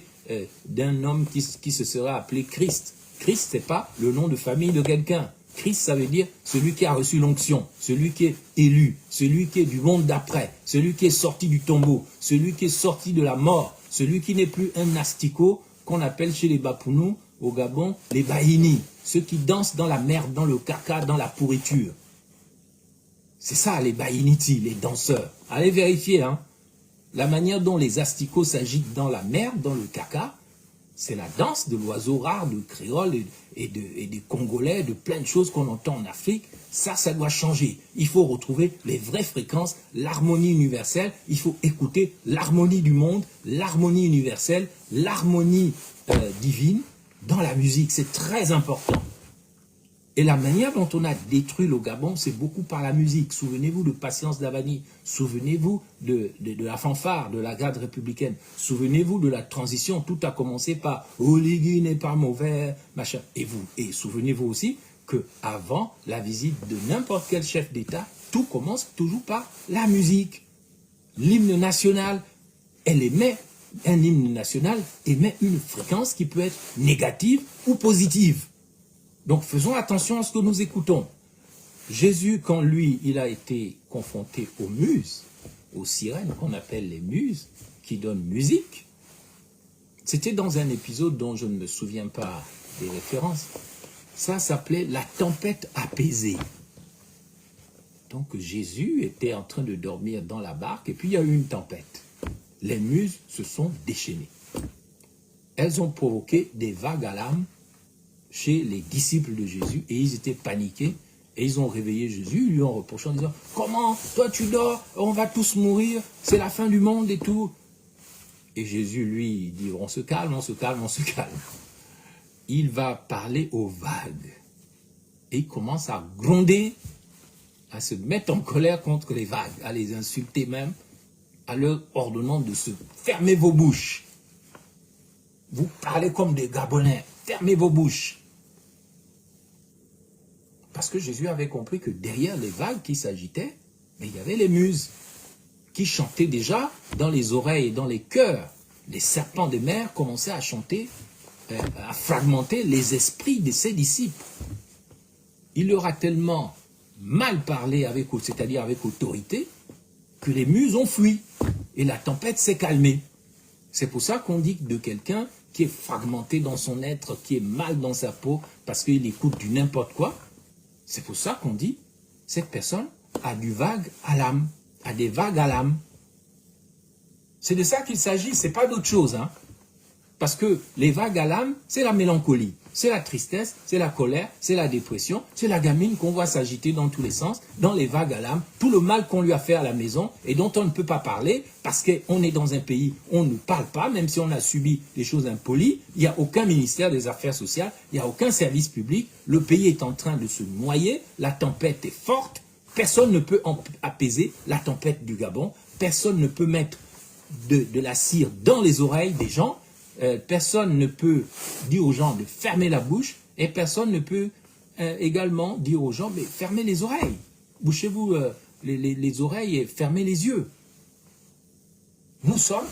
d'un homme qui se serait appelé Christ. Christ, ce n'est pas le nom de famille de quelqu'un. Christ, ça veut dire celui qui a reçu l'onction, celui qui est élu, celui qui est du monde d'après, celui qui est sorti du tombeau, celui qui est sorti de la mort, celui qui n'est plus un asticot qu'on appelle chez les Bapounous, au Gabon, les Bahini, ceux qui dansent dans la merde, dans le caca, dans la pourriture. C'est ça les Bahiniti, les danseurs. Allez vérifier, hein. La manière dont les asticots s'agitent dans la merde, dans le caca, c'est la danse de l'oiseau rare, de créole et des Congolais, de plein de choses qu'on entend en Afrique. Ça doit changer. Il faut retrouver les vraies fréquences, l'harmonie universelle. Il faut écouter l'harmonie du monde, l'harmonie universelle, l'harmonie divine dans la musique. C'est très important. Et la manière dont on a détruit le Gabon, c'est beaucoup par la musique. Souvenez-vous de Patience Davani. Souvenez-vous de la fanfare, de la garde républicaine. Souvenez-vous de la transition. Tout a commencé par « Oligui n'est pas mauvais », machin. Et souvenez-vous aussi qu'avant la visite de n'importe quel chef d'État, tout commence toujours par la musique. L'hymne national, un hymne national émet une fréquence qui peut être négative ou positive. Donc faisons attention à ce que nous écoutons. Jésus, quand lui, il a été confronté aux muses, aux sirènes qu'on appelle les muses, qui donnent musique, C'était dans un épisode dont je ne me souviens pas des références. Ça s'appelait la tempête apaisée. Donc Jésus était en train de dormir dans la barque et puis il y a eu une tempête. Les muses se sont déchaînées. Elles ont provoqué des vagues à l'âme chez les disciples de Jésus et ils étaient paniqués et ils ont réveillé Jésus, ils lui ont reproché en disant « Comment? Toi tu dors, on va tous mourir, c'est la fin du monde et tout. » Et Jésus lui dit « On se calme, on se calme, on se calme. » Il va parler aux vagues et il commence à gronder, à se mettre en colère contre les vagues, à les insulter même, à leur ordonnant de se fermer vos bouches. Vous parlez comme des Gabonais, fermez vos bouches. Parce que Jésus avait compris que derrière les vagues qui s'agitaient, il y avait les muses qui chantaient déjà dans les oreilles et dans les cœurs. Les serpents des mers commençaient à chanter, à fragmenter les esprits de ses disciples. Il leur a tellement mal parlé, c'est-à-dire avec autorité, que les muses ont fui et la tempête s'est calmée. C'est pour ça qu'on dit de quelqu'un qui est fragmenté dans son être, qui est mal dans sa peau, parce qu'il écoute du n'importe quoi. C'est pour ça qu'on dit, cette personne a du vague à l'âme, a des vagues à l'âme. C'est de ça qu'il s'agit, c'est pas d'autre chose. Hein. Parce que les vagues à l'âme, c'est la mélancolie, c'est la tristesse, c'est la colère, c'est la dépression, c'est la gamine qu'on voit s'agiter dans tous les sens, dans les vagues à l'âme, tout le mal qu'on lui a fait à la maison et dont on ne peut pas parler parce qu'on est dans un pays où on ne parle pas, même si on a subi des choses impolies, il n'y a aucun ministère des Affaires sociales, il n'y a aucun service public, le pays est en train de se noyer, la tempête est forte, personne ne peut apaiser la tempête du Gabon, personne ne peut mettre de la cire dans les oreilles des gens, personne ne peut dire aux gens de fermer la bouche et personne ne peut également dire aux gens mais fermez les oreilles, bouchez-vous les oreilles et fermez les yeux. Nous sommes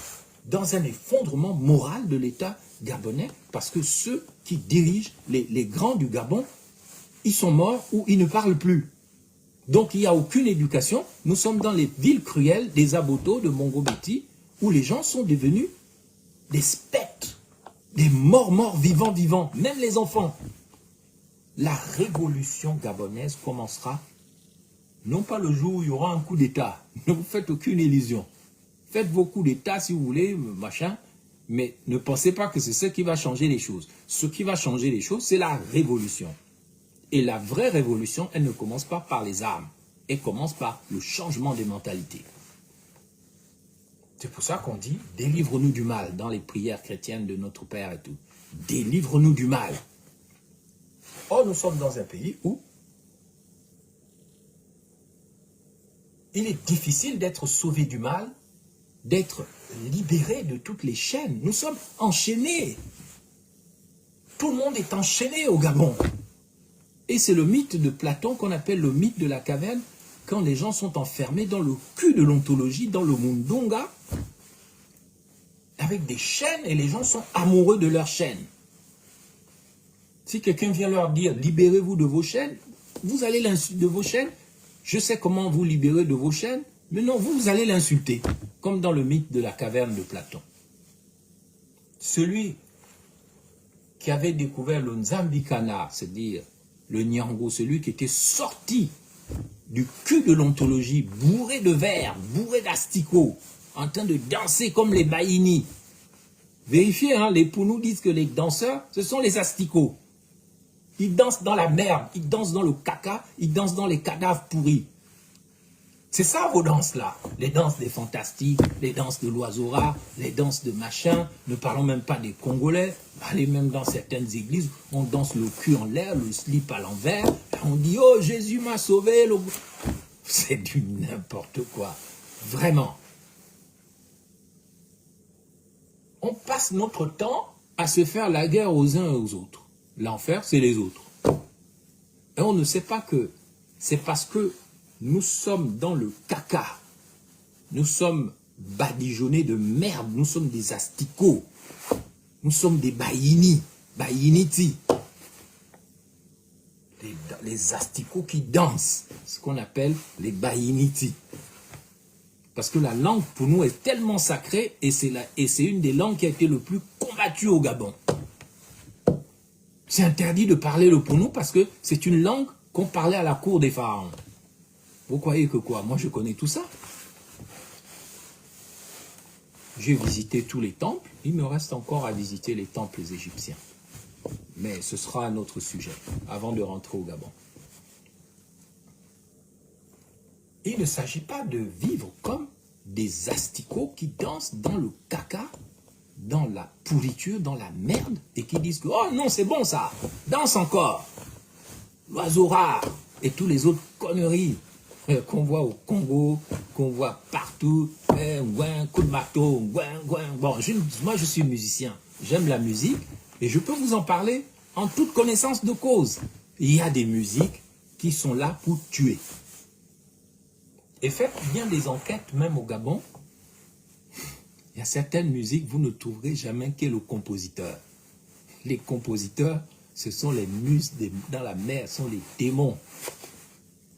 dans un effondrement moral de l'État gabonais parce que ceux qui dirigent les grands du Gabon, ils sont morts ou ils ne parlent plus. Donc il n'y a aucune éducation. Nous sommes dans les villes cruelles des Aboto, de Mongobeti, où les gens sont devenus des spectres, des morts vivants, même les enfants. La révolution gabonaise commencera, non pas le jour où il y aura un coup d'État, ne vous faites aucune illusion. Faites vos coups d'État si vous voulez, machin, mais ne pensez pas que c'est ce qui va changer les choses. Ce qui va changer les choses, c'est la révolution. Et la vraie révolution, elle ne commence pas par les armes, elle commence par le changement des mentalités. C'est pour ça qu'on dit « délivre-nous du mal » dans les prières chrétiennes de notre Père et tout. « Délivre-nous du mal ». Or, nous sommes dans un pays où il est difficile d'être sauvé du mal, d'être libéré de toutes les chaînes. Nous sommes enchaînés. Tout le monde est enchaîné au Gabon. Et c'est le mythe de Platon qu'on appelle le mythe de la caverne, quand les gens sont enfermés dans le cul de l'ontologie, dans le Mundunga, avec des chaînes, et les gens sont amoureux de leurs chaînes. Si quelqu'un vient leur dire « libérez-vous de vos chaînes », vous allez l'insulter de vos chaînes. Je sais comment vous libérer de vos chaînes, mais non, vous allez l'insulter, comme dans le mythe de la caverne de Platon. Celui qui avait découvert le Nzambikana, c'est-à-dire le Nyango, celui qui était sorti du cul de l'ontologie, bourré de verre, bourré d'asticots, en train de danser comme les Baïnis. Vérifiez, hein, les Pounous disent que les danseurs, ce sont les asticots. Ils dansent dans la merde, ils dansent dans le caca, ils dansent dans les cadavres pourris. C'est ça vos danses-là. Les danses des fantastiques, les danses de l'oiseau rare, les danses de machin, ne parlons même pas des Congolais. Allez même dans certaines églises, on danse le cul en l'air, le slip à l'envers, on dit « Oh, Jésus m'a sauvé !» C'est du n'importe quoi. Vraiment. On passe notre temps à se faire la guerre aux uns et aux autres. L'enfer, c'est les autres. Et on ne sait pas que c'est parce que nous sommes dans le caca. Nous sommes badigeonnés de merde. Nous sommes des asticots. Nous sommes des baïnis. Baïniti. Les asticots qui dansent. Ce qu'on appelle les baïniti. Parce que la langue pour nous est tellement sacrée et c'est une des langues qui a été le plus combattue statues au Gabon. C'est interdit de parler le Pounou parce que c'est une langue qu'on parlait à la cour des pharaons. Vous croyez que quoi? Moi, je connais tout ça. J'ai visité tous les temples. Il me reste encore à visiter les temples égyptiens. Mais ce sera un autre sujet, avant de rentrer au Gabon. Il ne s'agit pas de vivre comme des asticots qui dansent dans le caca, dans la pourriture, dans la merde, et qui disent que « Oh non, c'est bon ça, danse encore !» L'oiseau rare et tous les autres conneries qu'on voit au Congo, qu'on voit partout, coup de marteau, bon, moi je suis musicien, j'aime la musique, et je peux vous en parler en toute connaissance de cause. Il y a des musiques qui sont là pour tuer. Et faites bien des enquêtes, même au Gabon, il y a certaines musiques, vous ne trouverez jamais qu'est le compositeur. Les compositeurs, ce sont les muses dans la mer, ce sont les démons.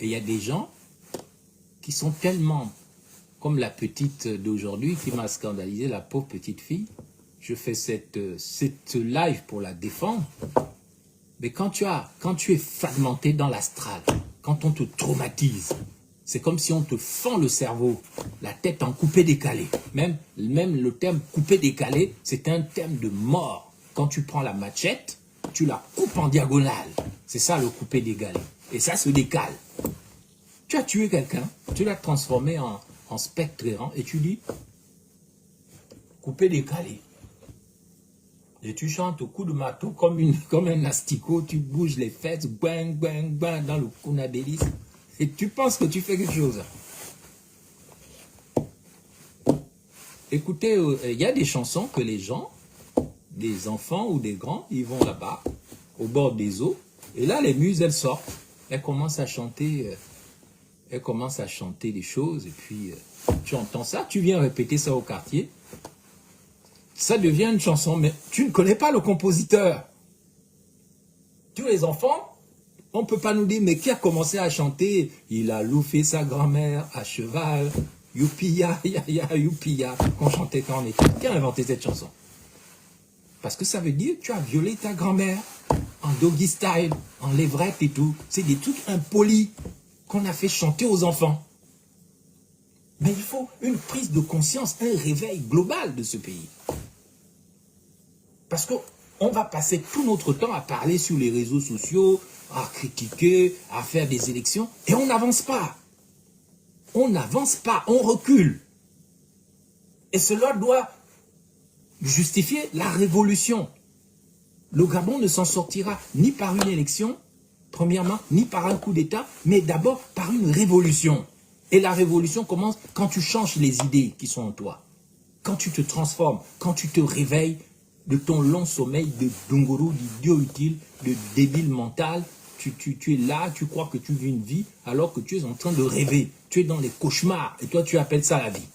Et il y a des gens qui sont tellement, comme la petite d'aujourd'hui qui m'a scandalisé, la pauvre petite fille. Je fais cette live pour la défendre. Mais quand tu es fragmenté dans l'astral, quand on te traumatise, c'est comme si on te fend le cerveau, la tête en coupé-décalé. Même le terme coupé-décalé, c'est un terme de mort. Quand tu prends la machette, tu la coupes en diagonale. C'est ça le coupé-décalé. Et ça se décale. Tu as tué quelqu'un, tu l'as transformé en spectre errant et tu dis coupé-décalé. Et tu chantes au coup de marteau comme un asticot, tu bouges les fesses, bang, bang, bang, dans le kunabélis. Et tu penses que tu fais quelque chose. Écoutez, il y a des chansons que les gens, des enfants ou des grands, ils vont là-bas, au bord des eaux, et là, les muses, elles sortent. Elles commencent à chanter, des choses, et puis tu entends ça, tu viens répéter ça au quartier, ça devient une chanson, mais tu ne connais pas le compositeur. Tous les enfants, on ne peut pas nous dire, mais qui a commencé à chanter? Il a louffé sa grand-mère à cheval, youpia, ya, ya, youpia, qu'on chantait quand on était. Qui a inventé cette chanson? Parce que ça veut dire que tu as violé ta grand-mère en doggy style, en levrette et tout. C'est des trucs impolis qu'on a fait chanter aux enfants. Mais il faut une prise de conscience, un réveil global de ce pays. Parce qu'on va passer tout notre temps à parler sur les réseaux sociaux, à critiquer, à faire des élections, et on n'avance pas. On n'avance pas, on recule. Et cela doit justifier la révolution. Le Gabon ne s'en sortira ni par une élection, premièrement, ni par un coup d'État, mais d'abord par une révolution. Et la révolution commence quand tu changes les idées qui sont en toi. Quand tu te transformes, quand tu te réveilles de ton long sommeil de Dunguru, d'idiot utile, de débile mental. Tu es là, tu crois que tu vis une vie alors que tu es en train de rêver. Tu es dans les cauchemars et toi tu appelles ça la vie.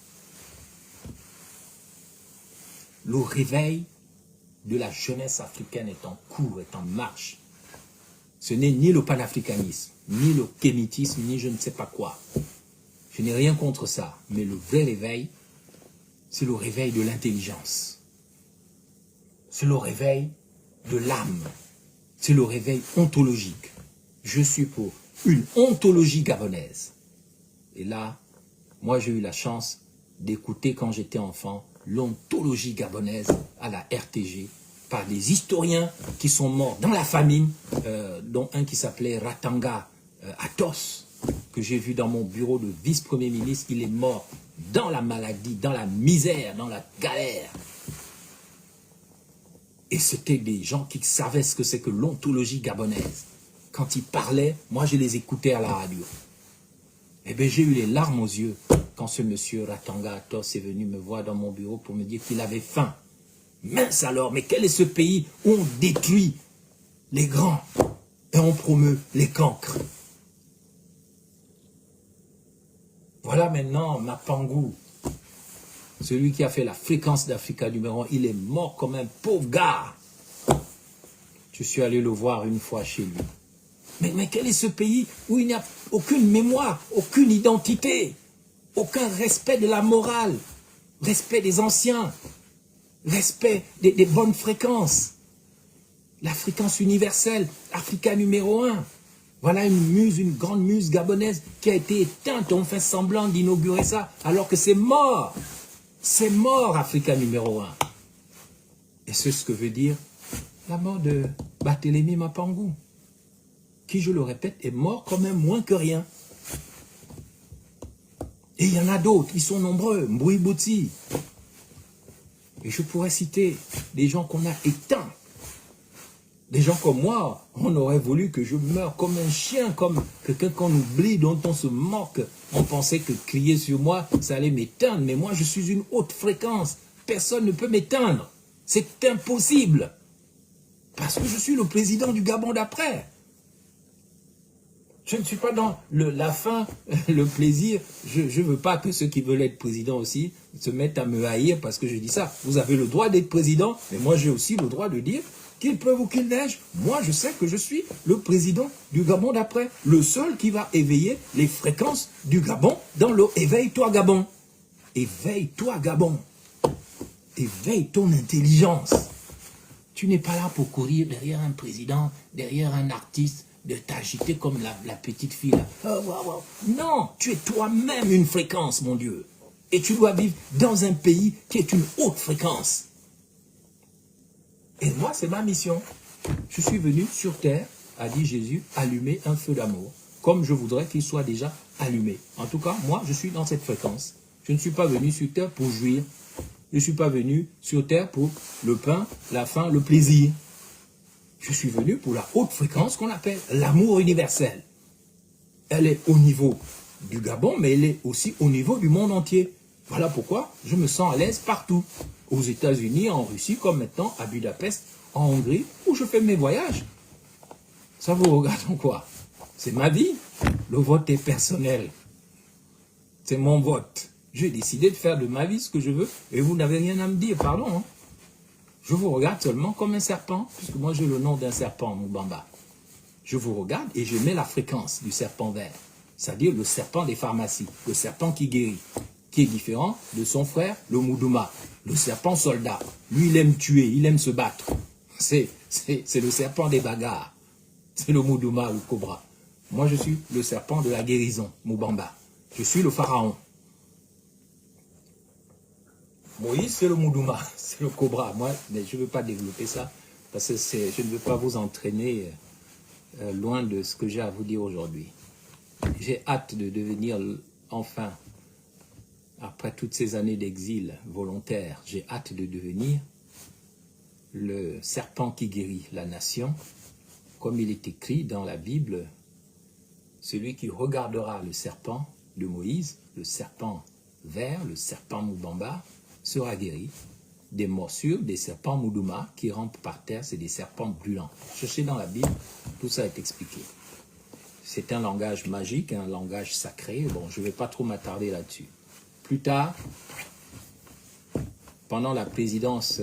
Le réveil de la jeunesse africaine est en cours, est en marche. Ce n'est ni le panafricanisme, ni le kémitisme, ni je ne sais pas quoi. Je n'ai rien contre ça, mais le vrai réveil, c'est le réveil de l'intelligence. C'est le réveil de l'âme. C'est le réveil ontologique. Je suis pour une ontologie gabonaise. Et là, moi j'ai eu la chance d'écouter quand j'étais enfant l'ontologie gabonaise à la RTG par des historiens qui sont morts dans la famine, dont un qui s'appelait Ratanga Atos, que j'ai vu dans mon bureau de vice-premier ministre. Il est mort dans la maladie, dans la misère, dans la galère. Et c'était des gens qui savaient ce que c'est que l'ontologie gabonaise. Quand ils parlaient, moi je les écoutais à la radio. Eh bien j'ai eu les larmes aux yeux quand ce monsieur Ratanga Atos est venu me voir dans mon bureau pour me dire qu'il avait faim. Mince alors, mais quel est ce pays où on détruit les grands et on promeut les cancres? Voilà maintenant Mapangou, celui qui a fait la fréquence d'Africa numéro 1, il est mort comme un pauvre gars. Je suis allé le voir une fois chez lui. Mais quel est ce pays où il n'y a aucune mémoire, aucune identité, aucun respect de la morale, respect des anciens? respect des bonnes fréquences. La fréquence universelle, Africa numéro 1. Voilà une grande muse gabonaise qui a été éteinte. On fait semblant d'inaugurer ça, alors que c'est mort. C'est mort, Africa numéro 1. Et c'est ce que veut dire la mort de Barthélemy Mapangou, qui, je le répète, est mort quand même moins que rien. Et il y en a d'autres, ils sont nombreux, Mbouy Bouti. Et je pourrais citer des gens qu'on a éteints. Des gens comme moi, on aurait voulu que je meure comme un chien, comme quelqu'un qu'on oublie, dont on se moque. On pensait que crier sur moi, ça allait m'éteindre. Mais moi, je suis une haute fréquence. Personne ne peut m'éteindre. C'est impossible. Parce que je suis le président du Gabon d'après. Je ne suis pas dans la faim, le plaisir. Je ne veux pas que ceux qui veulent être président aussi se mettent à me haïr parce que je dis ça. Vous avez le droit d'être président, mais moi j'ai aussi le droit de dire qu'il pleuve ou qu'il neige. Moi je sais que je suis le président du Gabon d'après. Le seul qui va éveiller les fréquences du Gabon dans le éveille-toi Gabon. Éveille-toi Gabon. Éveille ton intelligence. Tu n'es pas là pour courir derrière un président, derrière un artiste, de t'agiter comme la petite fille là. Oh, wow, wow. Non, tu es toi-même une fréquence, mon Dieu. Et tu dois vivre dans un pays qui est une haute fréquence. Et moi, c'est ma mission. Je suis venu sur terre, a dit Jésus, allumer un feu d'amour, comme je voudrais qu'il soit déjà allumé. En tout cas, moi, je suis dans cette fréquence. Je ne suis pas venu sur terre pour jouir. Je ne suis pas venu sur terre pour le pain, la faim, le plaisir. Je suis venu pour la haute fréquence qu'on appelle l'amour universel. Elle est au niveau du Gabon, mais elle est aussi au niveau du monde entier. Voilà pourquoi je me sens à l'aise partout. Aux États-Unis, en Russie, comme maintenant à Budapest, en Hongrie, où je fais mes voyages. Ça vous regarde en quoi? C'est ma vie. Le vote est personnel. C'est mon vote. J'ai décidé de faire de ma vie ce que je veux et vous n'avez rien à me dire, pardon. Hein. Je vous regarde seulement comme un serpent, puisque moi j'ai le nom d'un serpent, Moubamba. Je vous regarde et je mets la fréquence du serpent vert, c'est-à-dire le serpent des pharmacies, le serpent qui guérit, qui est différent de son frère, le Moudouma, le serpent soldat. Lui, il aime tuer, il aime se battre. C'est le serpent des bagarres. C'est le Moudouma, le cobra. Moi, je suis le serpent de la guérison, Moubamba. Je suis le pharaon. Moïse, c'est le Moudouma, c'est le cobra. Moi, mais je ne veux pas développer ça, parce que je ne veux pas vous entraîner loin de ce que j'ai à vous dire aujourd'hui. J'ai hâte de devenir, enfin, après toutes ces années d'exil volontaire, j'ai hâte de devenir le serpent qui guérit la nation, comme il est écrit dans la Bible, celui qui regardera le serpent de Moïse, le serpent vert, le serpent Moubamba, sera guéri. Des morsures, des serpents Moudouma qui rampent par terre, c'est des serpents brûlants. Cherchez dans la Bible, tout ça est expliqué. C'est un langage magique, un langage sacré. Bon, je ne vais pas trop m'attarder là-dessus. Plus tard, pendant la présidence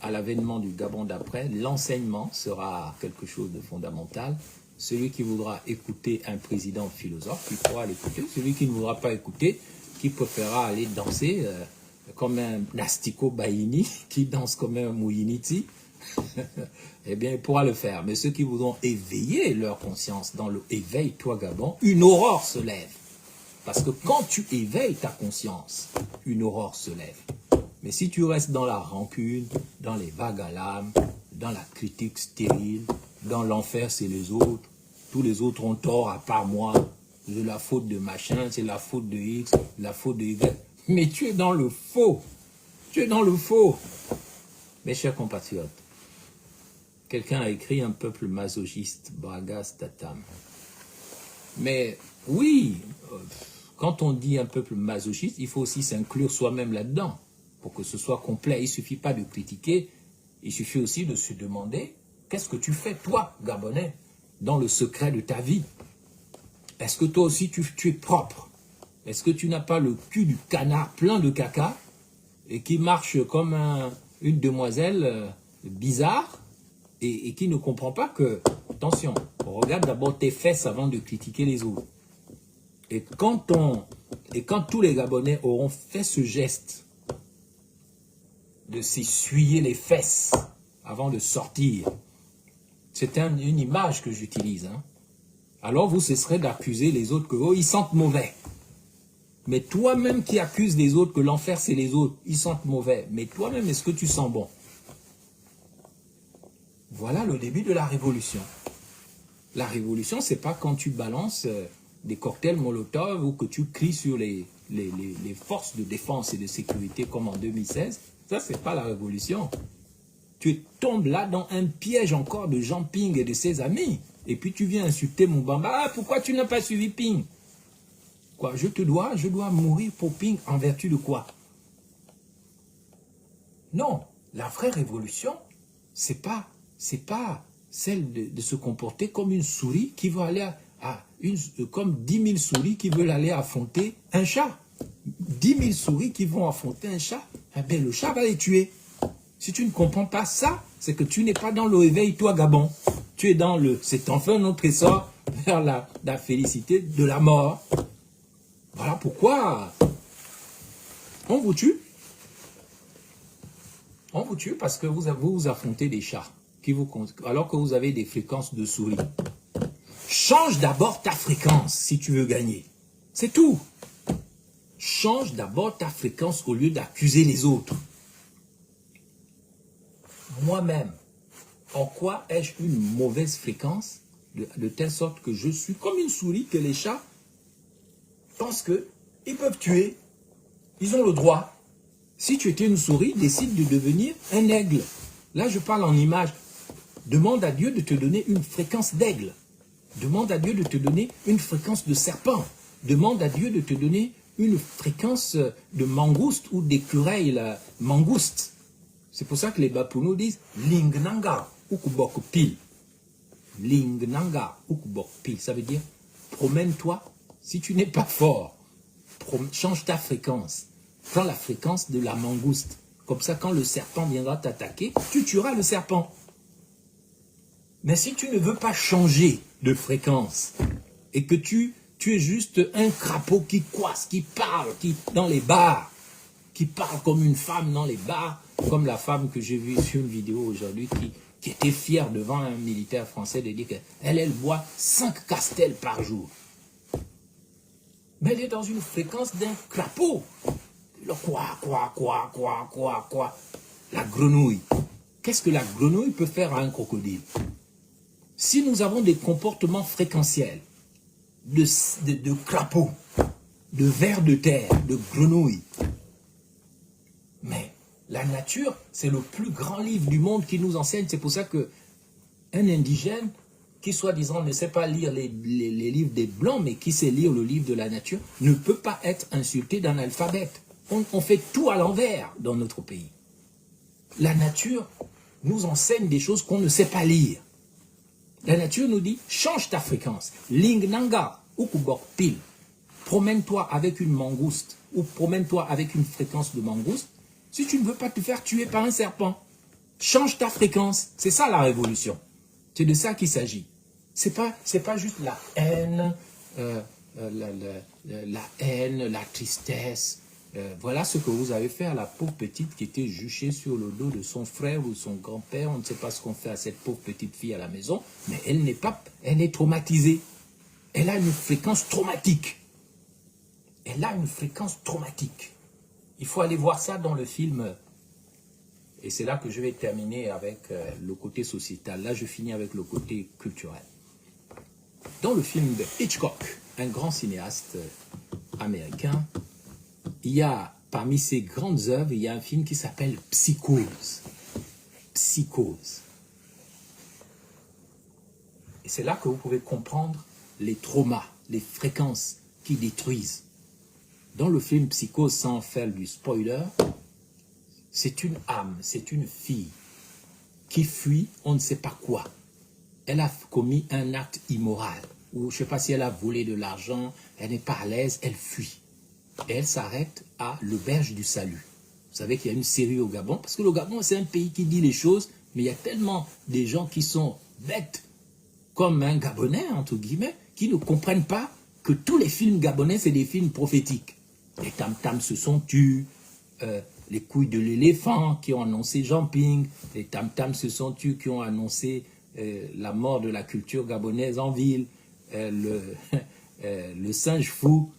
à l'avènement du Gabon d'après, l'enseignement sera quelque chose de fondamental. Celui qui voudra écouter un président philosophe, il pourra l'écouter. Celui qui ne voudra pas écouter, qui préférera aller danser comme un Nastiko Baini, qui danse comme un Mouyiniti, eh bien, il pourra le faire. Mais ceux qui voudront éveiller leur conscience dans le éveil, toi Gabon, une aurore se lève. Parce que quand tu éveilles ta conscience, une aurore se lève. Mais si tu restes dans la rancune, dans les vagues à l'âme, dans la critique stérile, dans l'enfer c'est les autres, tous les autres ont tort à part moi, c'est la faute de machin, c'est la faute de X, la faute de Y. Mais tu es dans le faux. Tu es dans le faux. Mes chers compatriotes, quelqu'un a écrit un peuple masochiste, Bragas Tatam. Mais oui, quand on dit un peuple masochiste, il faut aussi s'inclure soi-même là-dedans pour que ce soit complet. Il ne suffit pas de critiquer, il suffit aussi de se demander qu'est-ce que tu fais, toi, Gabonais, dans le secret de ta vie. Est-ce que toi aussi tu es propre? Est-ce que tu n'as pas le cul du canard plein de caca et qui marche comme une demoiselle bizarre et qui ne comprend pas que, attention, on regarde d'abord tes fesses avant de critiquer les autres. Et quand tous les Gabonais auront fait ce geste de s'essuyer les fesses avant de sortir. C'est une image que j'utilise. Hein. Alors vous cesserez d'accuser les autres que oh, ils sentent mauvais. Mais toi-même qui accuses les autres que l'enfer c'est les autres, ils sentent mauvais. Mais toi-même, est-ce que tu sens bon? Voilà le début de la révolution. La révolution, c'est pas quand tu balances des cocktails Molotov ou que tu cries sur les forces de défense et de sécurité comme en 2016. Ça, c'est pas la révolution. Tu tombes là dans un piège encore de Jean Ping et de ses amis. Et puis tu viens insulter mon Bamba. Ah, pourquoi tu n'as pas suivi Ping? Quoi, je dois mourir pour Ping en vertu de quoi? Non, la vraie révolution, c'est pas celle de se comporter comme une souris qui veut aller comme 10 000 souris qui veulent aller affronter un chat. 10 000 souris qui vont affronter un chat, eh bien le chat va les tuer. Si tu ne comprends pas ça, c'est que tu n'es pas dans le réveil, toi Gabon. Tu es dans c'est enfin notre essor vers la félicité de la mort. Voilà pourquoi on vous tue. On vous tue parce que vous affrontez des chats, alors que vous avez des fréquences de souris. Change d'abord ta fréquence si tu veux gagner. C'est tout. Change d'abord ta fréquence au lieu d'accuser les autres. Moi-même, en quoi ai-je une mauvaise fréquence de telle sorte que je suis comme une souris que les chats pensent qu'ils peuvent tuer. Ils ont le droit. Si tu étais une souris, décide de devenir un aigle. Là, je parle en image. Demande à Dieu de te donner une fréquence d'aigle. Demande à Dieu de te donner une fréquence de serpent. Demande à Dieu de te donner une fréquence de mangouste ou d'écureuil mangouste. C'est pour ça que les Bapounos disent Lingnanga ukubok pil. Lingnanga ukubok pil. Ça veut dire promène-toi. Si tu n'es pas fort, change ta fréquence. Prends la fréquence de la mangouste. Comme ça, quand le serpent viendra t'attaquer, tu tueras le serpent. Mais si tu ne veux pas changer de fréquence et que tu es juste un crapaud qui coisse, qui parle, dans les bars, qui parle comme une femme dans les bars, comme la femme que j'ai vue sur une vidéo aujourd'hui qui était fière devant un militaire français de dire qu'elle boit 5 castels par jour. Mais elle est dans une fréquence d'un crapaud. Le quoi. La grenouille. Qu'est-ce que la grenouille peut faire à un crocodile? Si nous avons des comportements fréquentiels de crapauds, de vers de terre, de grenouilles, mais la nature, c'est le plus grand livre du monde qui nous enseigne. C'est pour ça que un indigène qui soi-disant ne sait pas lire les livres des Blancs, mais qui sait lire le livre de la nature, ne peut pas être insulté d'un alphabet. On fait tout à l'envers dans notre pays. La nature nous enseigne des choses qu'on ne sait pas lire. La nature nous dit, change ta fréquence. Lingnanga, ukubok pil. Promène-toi avec une mangouste, ou promène-toi avec une fréquence de mangouste, si tu ne veux pas te faire tuer par un serpent. Change ta fréquence. C'est ça la révolution. C'est de ça qu'il s'agit. C'est pas juste la haine, la tristesse. Voilà ce que vous avez fait à la pauvre petite qui était juchée sur le dos de son frère ou son grand-père. On ne sait pas ce qu'on fait à cette pauvre petite fille à la maison, mais elle est traumatisée. Elle a une fréquence traumatique. Elle a une fréquence traumatique. Il faut aller voir ça dans le film. Et c'est là que je vais terminer avec le côté sociétal. Là, je finis avec le côté culturel. Dans le film de Hitchcock, un grand cinéaste américain, il y a, parmi ses grandes œuvres, il y a un film qui s'appelle Psychose. Psychose. Et c'est là que vous pouvez comprendre les traumas, les fréquences qui détruisent. Dans le film Psychose, sans faire du spoiler, c'est une âme, c'est une fille qui fuit on ne sait pas quoi. Elle a commis un acte immoral, ou je ne sais pas si elle a volé de l'argent, elle n'est pas à l'aise, elle fuit. Et elle s'arrête à l'auberge du salut. Vous savez qu'il y a une série au Gabon, parce que le Gabon c'est un pays qui dit les choses, mais il y a tellement des gens qui sont bêtes, comme un Gabonais, entre guillemets, qui ne comprennent pas que tous les films gabonais c'est des films prophétiques. Les tam-tams se sont tus, les couilles de l'éléphant qui ont annoncé jumping, les tam-tams se sont tus qui ont annoncé la mort de la culture gabonaise en ville, le singe fou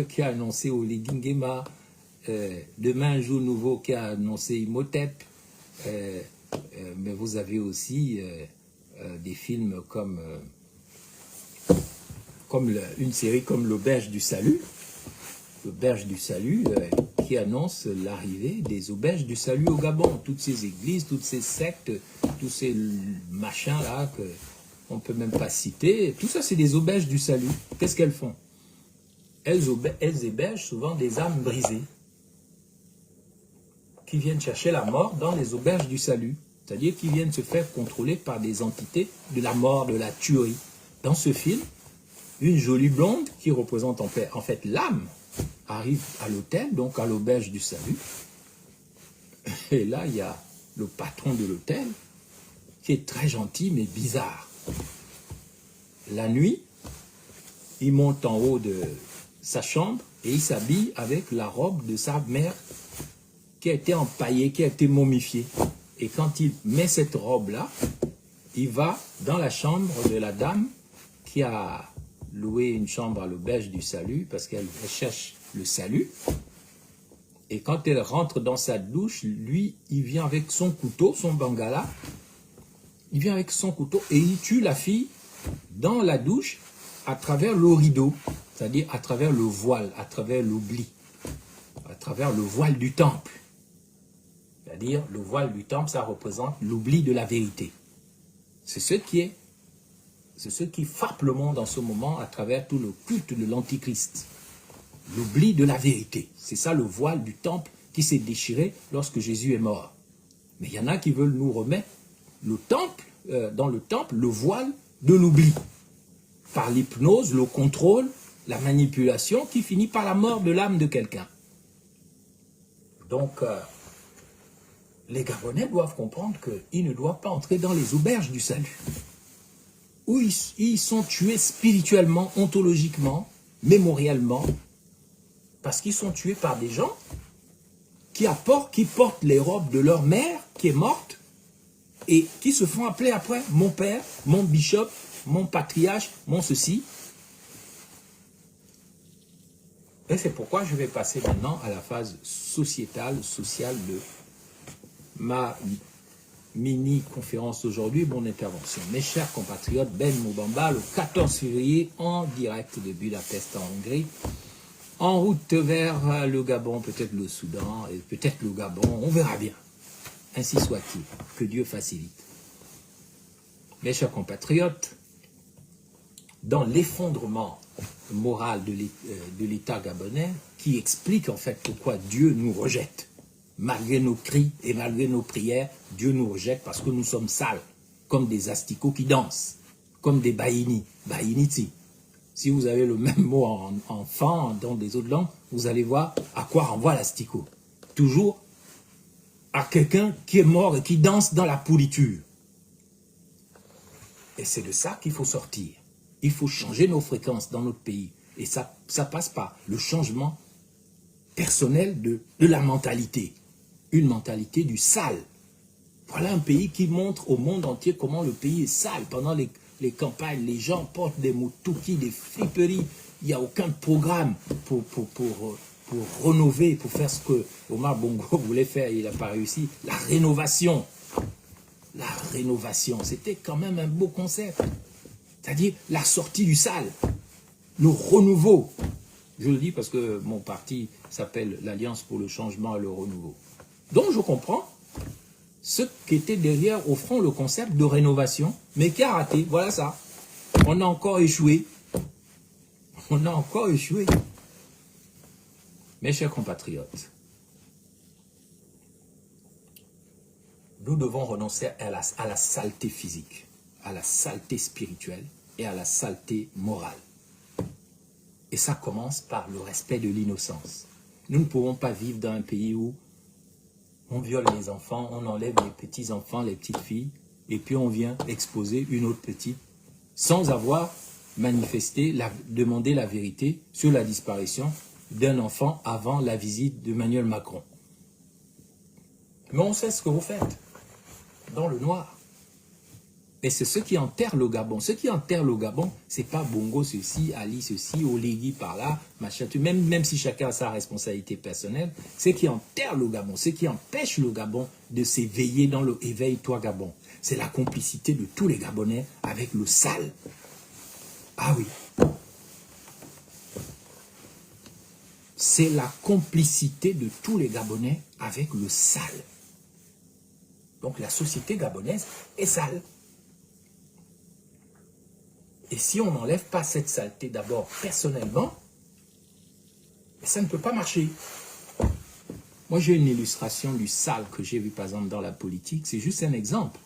qui a annoncé Oligingema, demain un jour nouveau qui a annoncé Imhotep, mais vous avez aussi des films comme une série comme l'Auberge du Salut, qui annonce l'arrivée des auberges du salut au Gabon. Toutes ces églises, toutes ces sectes, tous ces machins-là qu'on ne peut même pas citer, tout ça c'est des auberges du salut. Qu'est-ce qu'elles font? Elles hébergent souvent des âmes brisées qui viennent chercher la mort dans les auberges du salut. C'est-à-dire qui viennent se faire contrôler par des entités de la mort, de la tuerie. Dans ce film, une jolie blonde qui représente en fait l'âme arrive à l'hôtel, donc à l'auberge du salut. Et là, il y a le patron de l'hôtel qui est très gentil mais bizarre. La nuit, il monte en haut de sa chambre et il s'habille avec la robe de sa mère qui a été empaillée, qui a été momifiée. Et quand il met cette robe-là, il va dans la chambre de la dame qui a loué une chambre à l'auberge du salut parce qu'elle cherche le salut. Et quand elle rentre dans sa douche, lui, il vient avec son couteau, son bangala. Il vient avec son couteau et il tue la fille dans la douche à travers le rideau, c'est-à-dire à travers le voile, à travers l'oubli, à travers le voile du temple. C'est-à-dire le voile du temple, ça représente l'oubli de la vérité. C'est ce qui frappe le monde en ce moment à travers tout le culte de l'Antichrist. L'oubli de la vérité. C'est ça le voile du temple qui s'est déchiré lorsque Jésus est mort. Mais il y en a qui veulent nous remettre dans le temple, le voile de l'oubli. Par l'hypnose, le contrôle, la manipulation qui finit par la mort de l'âme de quelqu'un. Donc, les Gabonais doivent comprendre qu'ils ne doivent pas entrer dans les auberges du salut, où ils sont tués spirituellement, ontologiquement, mémoriellement, parce qu'ils sont tués par des gens qui portent les robes de leur mère qui est morte et qui se font appeler après mon père, mon bishop, mon patriarche, mon ceci. Et c'est pourquoi je vais passer maintenant à la phase sociétale, sociale de ma mini-conférence d'aujourd'hui, mon intervention. Mes chers compatriotes, Ben Moubamba, le 14 février, en direct de Budapest en Hongrie, en route vers le Gabon, peut-être le Soudan, et peut-être le Gabon, on verra bien. Ainsi soit-il, que Dieu facilite. Mes chers compatriotes, dans l'effondrement moral de l'État gabonais, qui explique en fait pourquoi Dieu nous rejette, malgré nos cris et malgré nos prières, Dieu nous rejette parce que nous sommes sales, comme des asticots qui dansent, comme des baïnis, baïniti. Si vous avez le même mot en fan dans des autres langues, vous allez voir à quoi renvoie l'asticot. Toujours à quelqu'un qui est mort et qui danse dans la pourriture. Et c'est de ça qu'il faut sortir. Il faut changer nos fréquences dans notre pays. Et ça passe par le changement personnel de la mentalité. Une mentalité du sale. Voilà un pays qui montre au monde entier comment le pays est sale. Pendant les campagnes, les gens portent des moutouki, des friperies. Il n'y a aucun programme pour rénover, pour faire ce que Omar Bongo voulait faire. Il n'a pas réussi. La rénovation. La rénovation, c'était quand même un beau concept. C'est-à-dire la sortie du sale. Le renouveau. Je le dis parce que mon parti s'appelle l'Alliance pour le changement et le renouveau. Donc je comprends ce qui était derrière, au fond, le concept de rénovation, mais qui a raté. Voilà ça. On a encore échoué. On a encore échoué. Mes chers compatriotes, nous devons renoncer à la saleté physique, à la saleté spirituelle et à la saleté morale. Et ça commence par le respect de l'innocence. Nous ne pouvons pas vivre dans un pays où on viole les enfants, on enlève les petits-enfants, les petites filles, et puis on vient exposer une autre petite, sans avoir manifesté, demandé la vérité sur la disparition d'un enfant avant la visite d'Emmanuel Macron. Mais on sait ce que vous faites dans le noir. Et c'est ce qui enterre le Gabon. Ce qui enterre le Gabon, c'est pas Bongo ceci, Ali ceci, Olegui par là, machin, même si chacun a sa responsabilité personnelle, ce qui enterre le Gabon, ce qui empêche le Gabon de s'éveiller dans le éveille-toi Gabon, c'est la complicité de tous les Gabonais avec le sale. Ah oui. C'est la complicité de tous les Gabonais avec le sale. Donc la société gabonaise est sale. Et si on n'enlève pas cette saleté d'abord personnellement, ça ne peut pas marcher. Moi, j'ai une illustration du sale que j'ai vu par exemple dans la politique. C'est juste un exemple.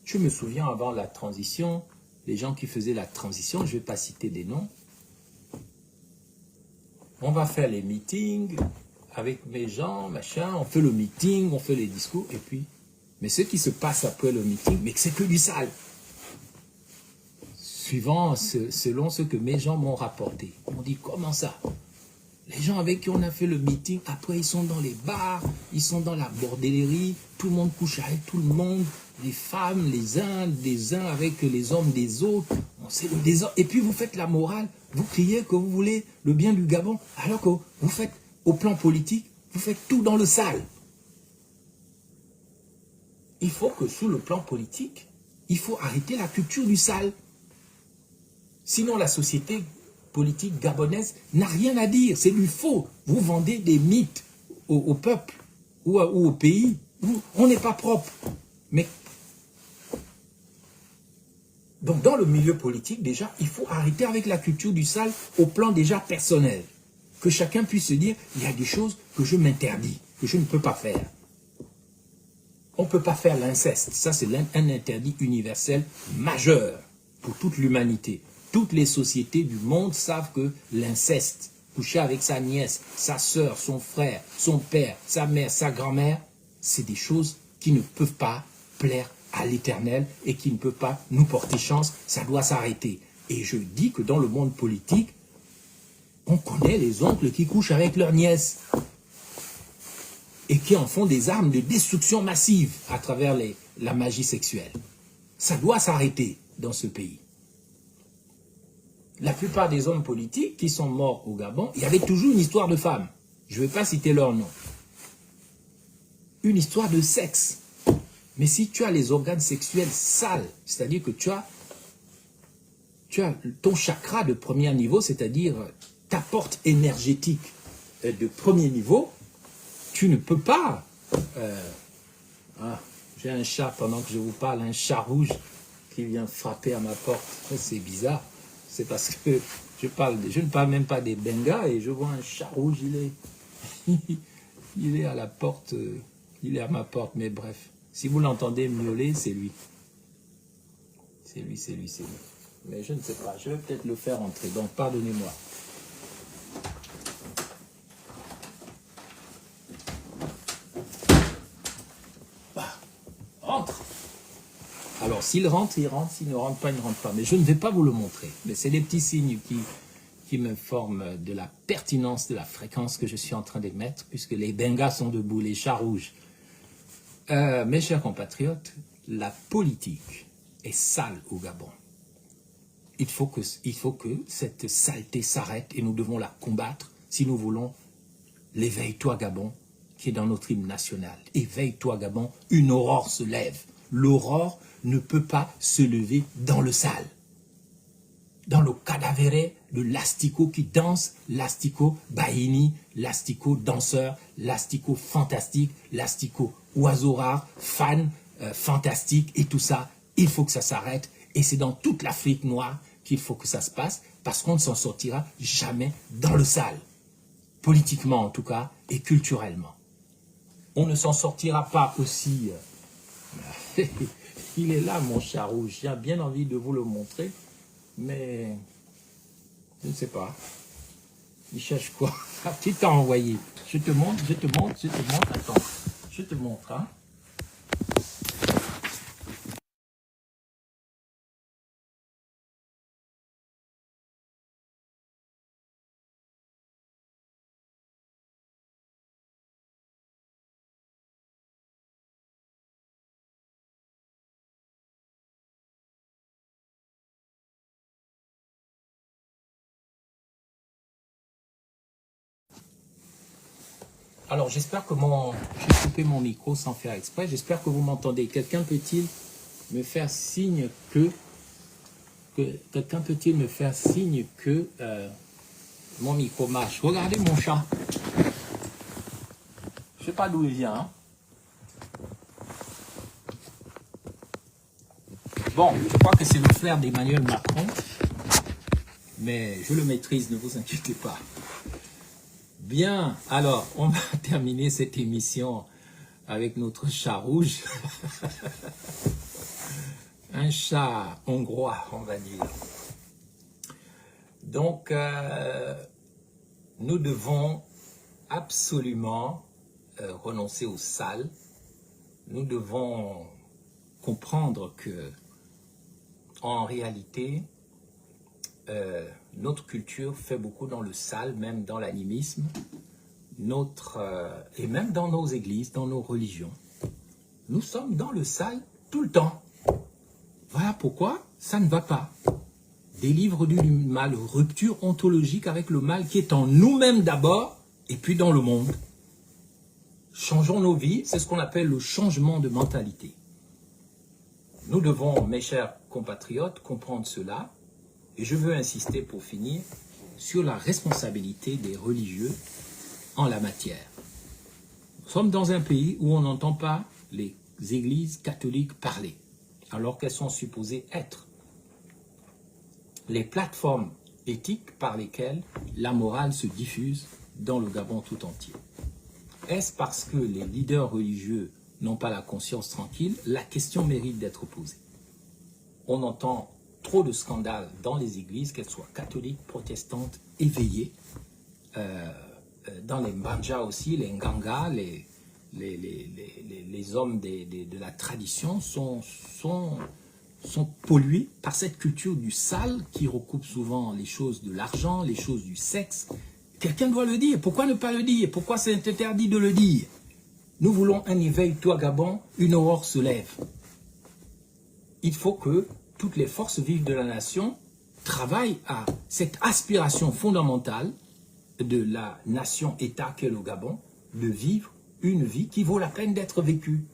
Je me souviens avant la transition, les gens qui faisaient la transition, je ne vais pas citer des noms, on va faire les meetings avec mes gens, machin, on fait le meeting, on fait les discours, et puis, mais ce qui se passe après le meeting, mais c'est que du sale. Selon ce que mes gens m'ont rapporté. On dit, comment ça? Les gens avec qui on a fait le meeting, après ils sont dans les bars, ils sont dans la bordellerie, tout le monde couche avec tout le monde, les femmes, les uns des uns avec les hommes des autres, et puis vous faites la morale, vous criez que vous voulez le bien du Gabon, alors que vous faites, au plan politique, vous faites tout dans le sale. Il faut que sous le plan politique, il faut arrêter la culture du sale. Sinon, la société politique gabonaise n'a rien à dire. C'est du faux. Vous vendez des mythes au peuple ou au pays. On n'est pas propre. Mais donc, dans le milieu politique, déjà, il faut arrêter avec la culture du sale au plan déjà personnel. Que chacun puisse se dire, il y a des choses que je m'interdis, que je ne peux pas faire. On ne peut pas faire l'inceste. Ça, c'est un interdit universel majeur pour toute l'humanité. Toutes les sociétés du monde savent que l'inceste, coucher avec sa nièce, sa sœur, son frère, son père, sa mère, sa grand-mère, c'est des choses qui ne peuvent pas plaire à l'Éternel et qui ne peuvent pas nous porter chance. Ça doit s'arrêter. Et je dis que dans le monde politique, on connaît les oncles qui couchent avec leurs nièces et qui en font des armes de destruction massive à travers la magie sexuelle. Ça doit s'arrêter dans ce pays. La plupart des hommes politiques qui sont morts au Gabon, il y avait toujours une histoire de femmes. Je ne vais pas citer leur nom. Une histoire de sexe. Mais si tu as les organes sexuels sales, c'est-à-dire que tu as ton chakra de premier niveau, c'est-à-dire ta porte énergétique de premier niveau, tu ne peux pas... j'ai un chat, pendant que je vous parle, un chat rouge qui vient frapper à ma porte. C'est bizarre. C'est parce que je ne parle même pas des Bengas et je vois un chat rouge, il est à la porte, il est à ma porte, mais bref. Si vous l'entendez miauler, c'est lui. C'est lui. Mais je ne sais pas, je vais peut-être le faire entrer, donc pardonnez-moi. Rentre. Alors, s'il rentre, il rentre. S'il ne rentre pas, il ne rentre pas. Mais je ne vais pas vous le montrer. Mais c'est des petits signes qui m'informent de la pertinence de la fréquence que je suis en train d'émettre, puisque les Bengas sont debout, les chats rouges. Mes chers compatriotes, la politique est sale au Gabon. Il faut que cette saleté s'arrête et nous devons la combattre si nous voulons l'éveille-toi Gabon qui est dans notre hymne national. Éveille-toi Gabon, une aurore se lève. L'aurore ne peut pas se lever dans le sale. Dans le cadavéré de l'astico qui danse, l'astico baïni, l'astico danseur, l'astico fantastique, l'astico oiseau rare, fan, fantastique et tout ça, il faut que ça s'arrête. Et c'est dans toute l'Afrique noire qu'il faut que ça se passe parce qu'on ne s'en sortira jamais dans le sale. Politiquement en tout cas et culturellement. On ne s'en sortira pas aussi... Il est là mon chat rouge, j'ai bien envie de vous le montrer, mais je ne sais pas. Il cherche quoi? Qui t'a envoyé? Je te montre, attends, je te montre, hein. Alors, j'espère que j'ai coupé mon micro sans faire exprès. J'espère que vous m'entendez. Quelqu'un peut-il me faire signe que quelqu'un peut-il me faire signe que mon micro marche? Regardez mon chat. Je sais pas d'où il vient. Hein. Bon, je crois que c'est le frère d'Emmanuel Macron. Mais je le maîtrise, ne vous inquiétez pas. Bien, alors, on va terminer cette émission avec notre chat rouge. Un chat hongrois, on va dire. Donc, nous devons absolument renoncer au sale. Nous devons comprendre que, en réalité, notre culture fait beaucoup dans le sale, même dans l'animisme, et même dans nos églises, dans nos religions. Nous sommes dans le sale tout le temps. Voilà pourquoi ça ne va pas. Délivre du mal, rupture ontologique avec le mal qui est en nous-mêmes d'abord et puis dans le monde. Changeons nos vies, c'est ce qu'on appelle le changement de mentalité. Nous devons, mes chers compatriotes, comprendre cela. Et je veux insister pour finir sur la responsabilité des religieux en la matière. Nous sommes dans un pays où on n'entend pas les églises catholiques parler, alors qu'elles sont supposées être les plateformes éthiques par lesquelles la morale se diffuse dans le Gabon tout entier. Est-ce parce que les leaders religieux n'ont pas la conscience tranquille? La question mérite d'être posée. On entend trop de scandales dans les églises, qu'elles soient catholiques, protestantes, éveillées. Dans les manjas aussi, les ngangas, les hommes de la tradition sont pollués par cette culture du sale qui recoupe souvent les choses de l'argent, les choses du sexe. Quelqu'un doit le dire. Pourquoi ne pas le dire? Pourquoi c'est interdit de le dire? Nous voulons un éveil, toi Gabon, une aurore se lève. Il faut que toutes les forces vives de la nation travaillent à cette aspiration fondamentale de la nation-État qu'est le Gabon, de vivre une vie qui vaut la peine d'être vécue.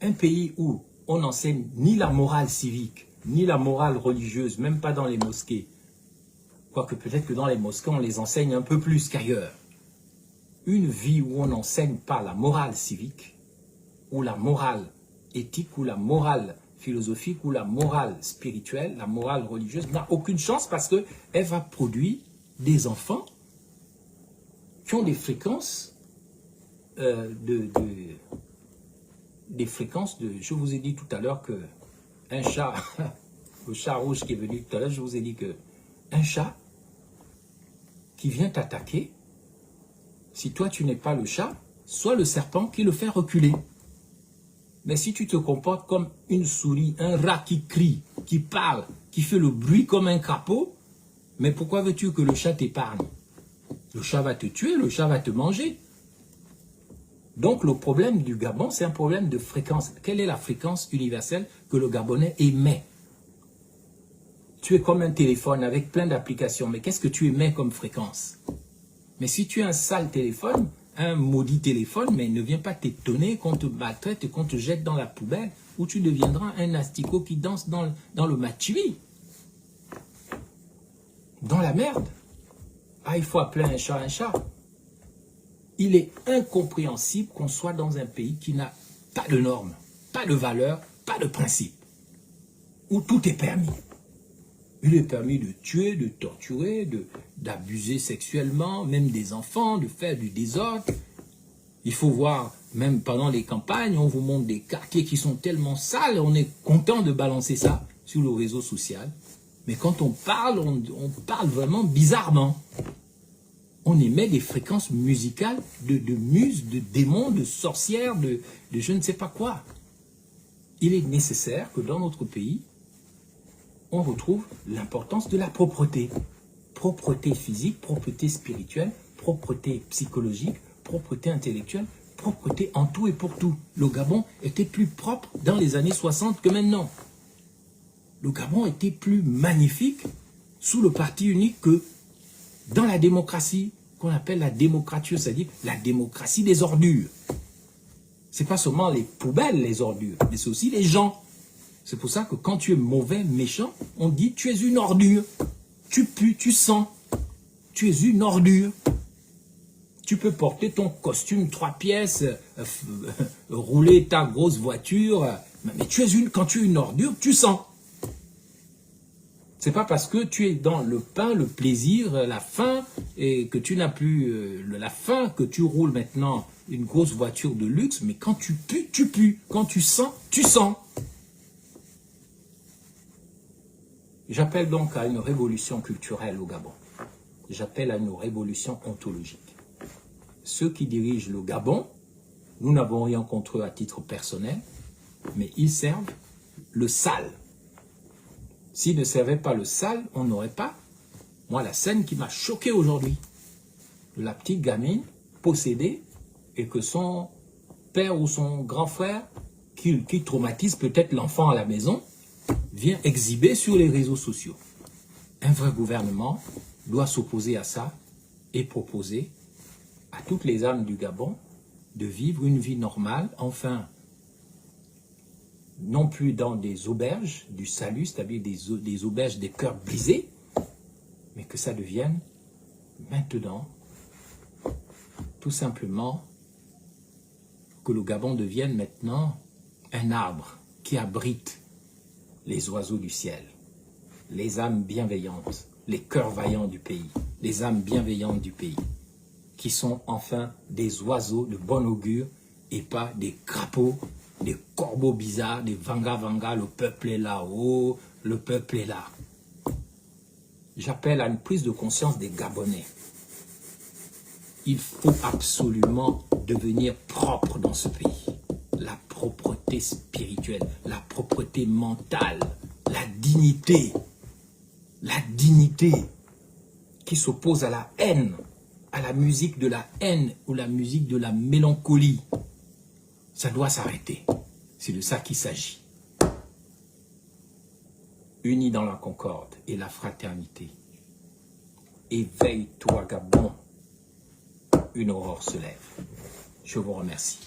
Un pays où on n'enseigne ni la morale civique, ni la morale religieuse, même pas dans les mosquées, quoique peut-être que dans les mosquées on les enseigne un peu plus qu'ailleurs. Une vie où on n'enseigne pas la morale civique, ou la morale éthique, ou la morale philosophique, ou la morale spirituelle, la morale religieuse, n'a aucune chance parce qu'elle va produire des enfants qui ont des fréquences des fréquences de... Je vous ai dit tout à l'heure que un chat, le chat rouge qui est venu tout à l'heure, je vous ai dit que un chat qui vient t'attaquer, si toi tu n'es pas le chat, sois le serpent qui le fait reculer. Mais si tu te comportes comme une souris, un rat qui crie, qui parle, qui fait le bruit comme un crapaud, mais pourquoi veux-tu que le chat t'épargne? Le chat va te tuer, le chat va te manger. Donc le problème du Gabon, c'est un problème de fréquence. Quelle est la fréquence universelle que le Gabonais émet? Tu es comme un téléphone avec plein d'applications, mais qu'est-ce que tu émets comme fréquence? Mais si tu as un sale téléphone, un maudit téléphone, mais ne viens pas t'étonner qu'on te maltraite et qu'on te jette dans la poubelle, où tu deviendras un asticot qui danse dans le matchivi. Dans la merde. Ah, il faut appeler un chat un chat. Il est incompréhensible qu'on soit dans un pays qui n'a pas de normes, pas de valeurs, pas de principes, où tout est permis. Il est permis de tuer, de torturer, d'abuser sexuellement, même des enfants, de faire du désordre. Il faut voir, même pendant les campagnes, on vous montre des quartiers qui sont tellement sales, on est content de balancer ça sur le réseau social. Mais quand on parle vraiment bizarrement. On émet des fréquences musicales de muses, de démons, de sorcières, de je ne sais pas quoi. Il est nécessaire que dans notre pays, on retrouve l'importance de la propreté. Propreté physique, propreté spirituelle, propreté psychologique, propreté intellectuelle, propreté en tout et pour tout. Le Gabon était plus propre dans les années 60 que maintenant. Le Gabon était plus magnifique sous le parti unique que dans la démocratie, qu'on appelle la démocratie, c'est-à-dire la démocratie des ordures. C'est pas seulement les poubelles, les ordures, mais c'est aussi les gens. C'est pour ça que quand tu es mauvais, méchant, on dit tu es une ordure. Tu pues, tu sens. Tu es une ordure. Tu peux porter ton costume 3 pièces, rouler ta grosse voiture, mais quand tu es une ordure, tu sens. C'est pas parce que tu es dans le pain, le plaisir, la faim, et que tu n'as plus la faim, que tu roules maintenant une grosse voiture de luxe, mais quand tu pues, tu pues. Quand tu sens, tu sens. J'appelle donc à une révolution culturelle au Gabon. J'appelle à une révolution ontologique. Ceux qui dirigent le Gabon, nous n'avons rien contre eux à titre personnel, mais ils servent le sale. S'ils ne servaient pas le sale, on n'aurait pas. Moi, la scène qui m'a choqué aujourd'hui, la petite gamine possédée et que son père ou son grand frère, qui traumatise peut-être l'enfant à la maison, vient exhiber sur les réseaux sociaux. Un vrai gouvernement doit s'opposer à ça et proposer à toutes les âmes du Gabon de vivre une vie normale, enfin, non plus dans des auberges du salut, c'est-à-dire des auberges des cœurs brisés, mais que ça devienne maintenant, tout simplement, que le Gabon devienne maintenant un arbre qui abrite les oiseaux du ciel, les âmes bienveillantes, les cœurs vaillants du pays, les âmes bienveillantes du pays, qui sont enfin des oiseaux de bon augure et pas des crapauds, des corbeaux bizarres, des vanga-vanga, le peuple est là-haut, le peuple est là. J'appelle à une prise de conscience des Gabonais. Il faut absolument devenir propre dans ce pays. La propreté spirituelle, la propreté mentale, la dignité qui s'oppose à la haine, à la musique de la haine ou la musique de la mélancolie. Ça doit s'arrêter. C'est de ça qu'il s'agit. Unis dans la concorde et la fraternité. Éveille-toi, Gabon. Une aurore se lève. Je vous remercie.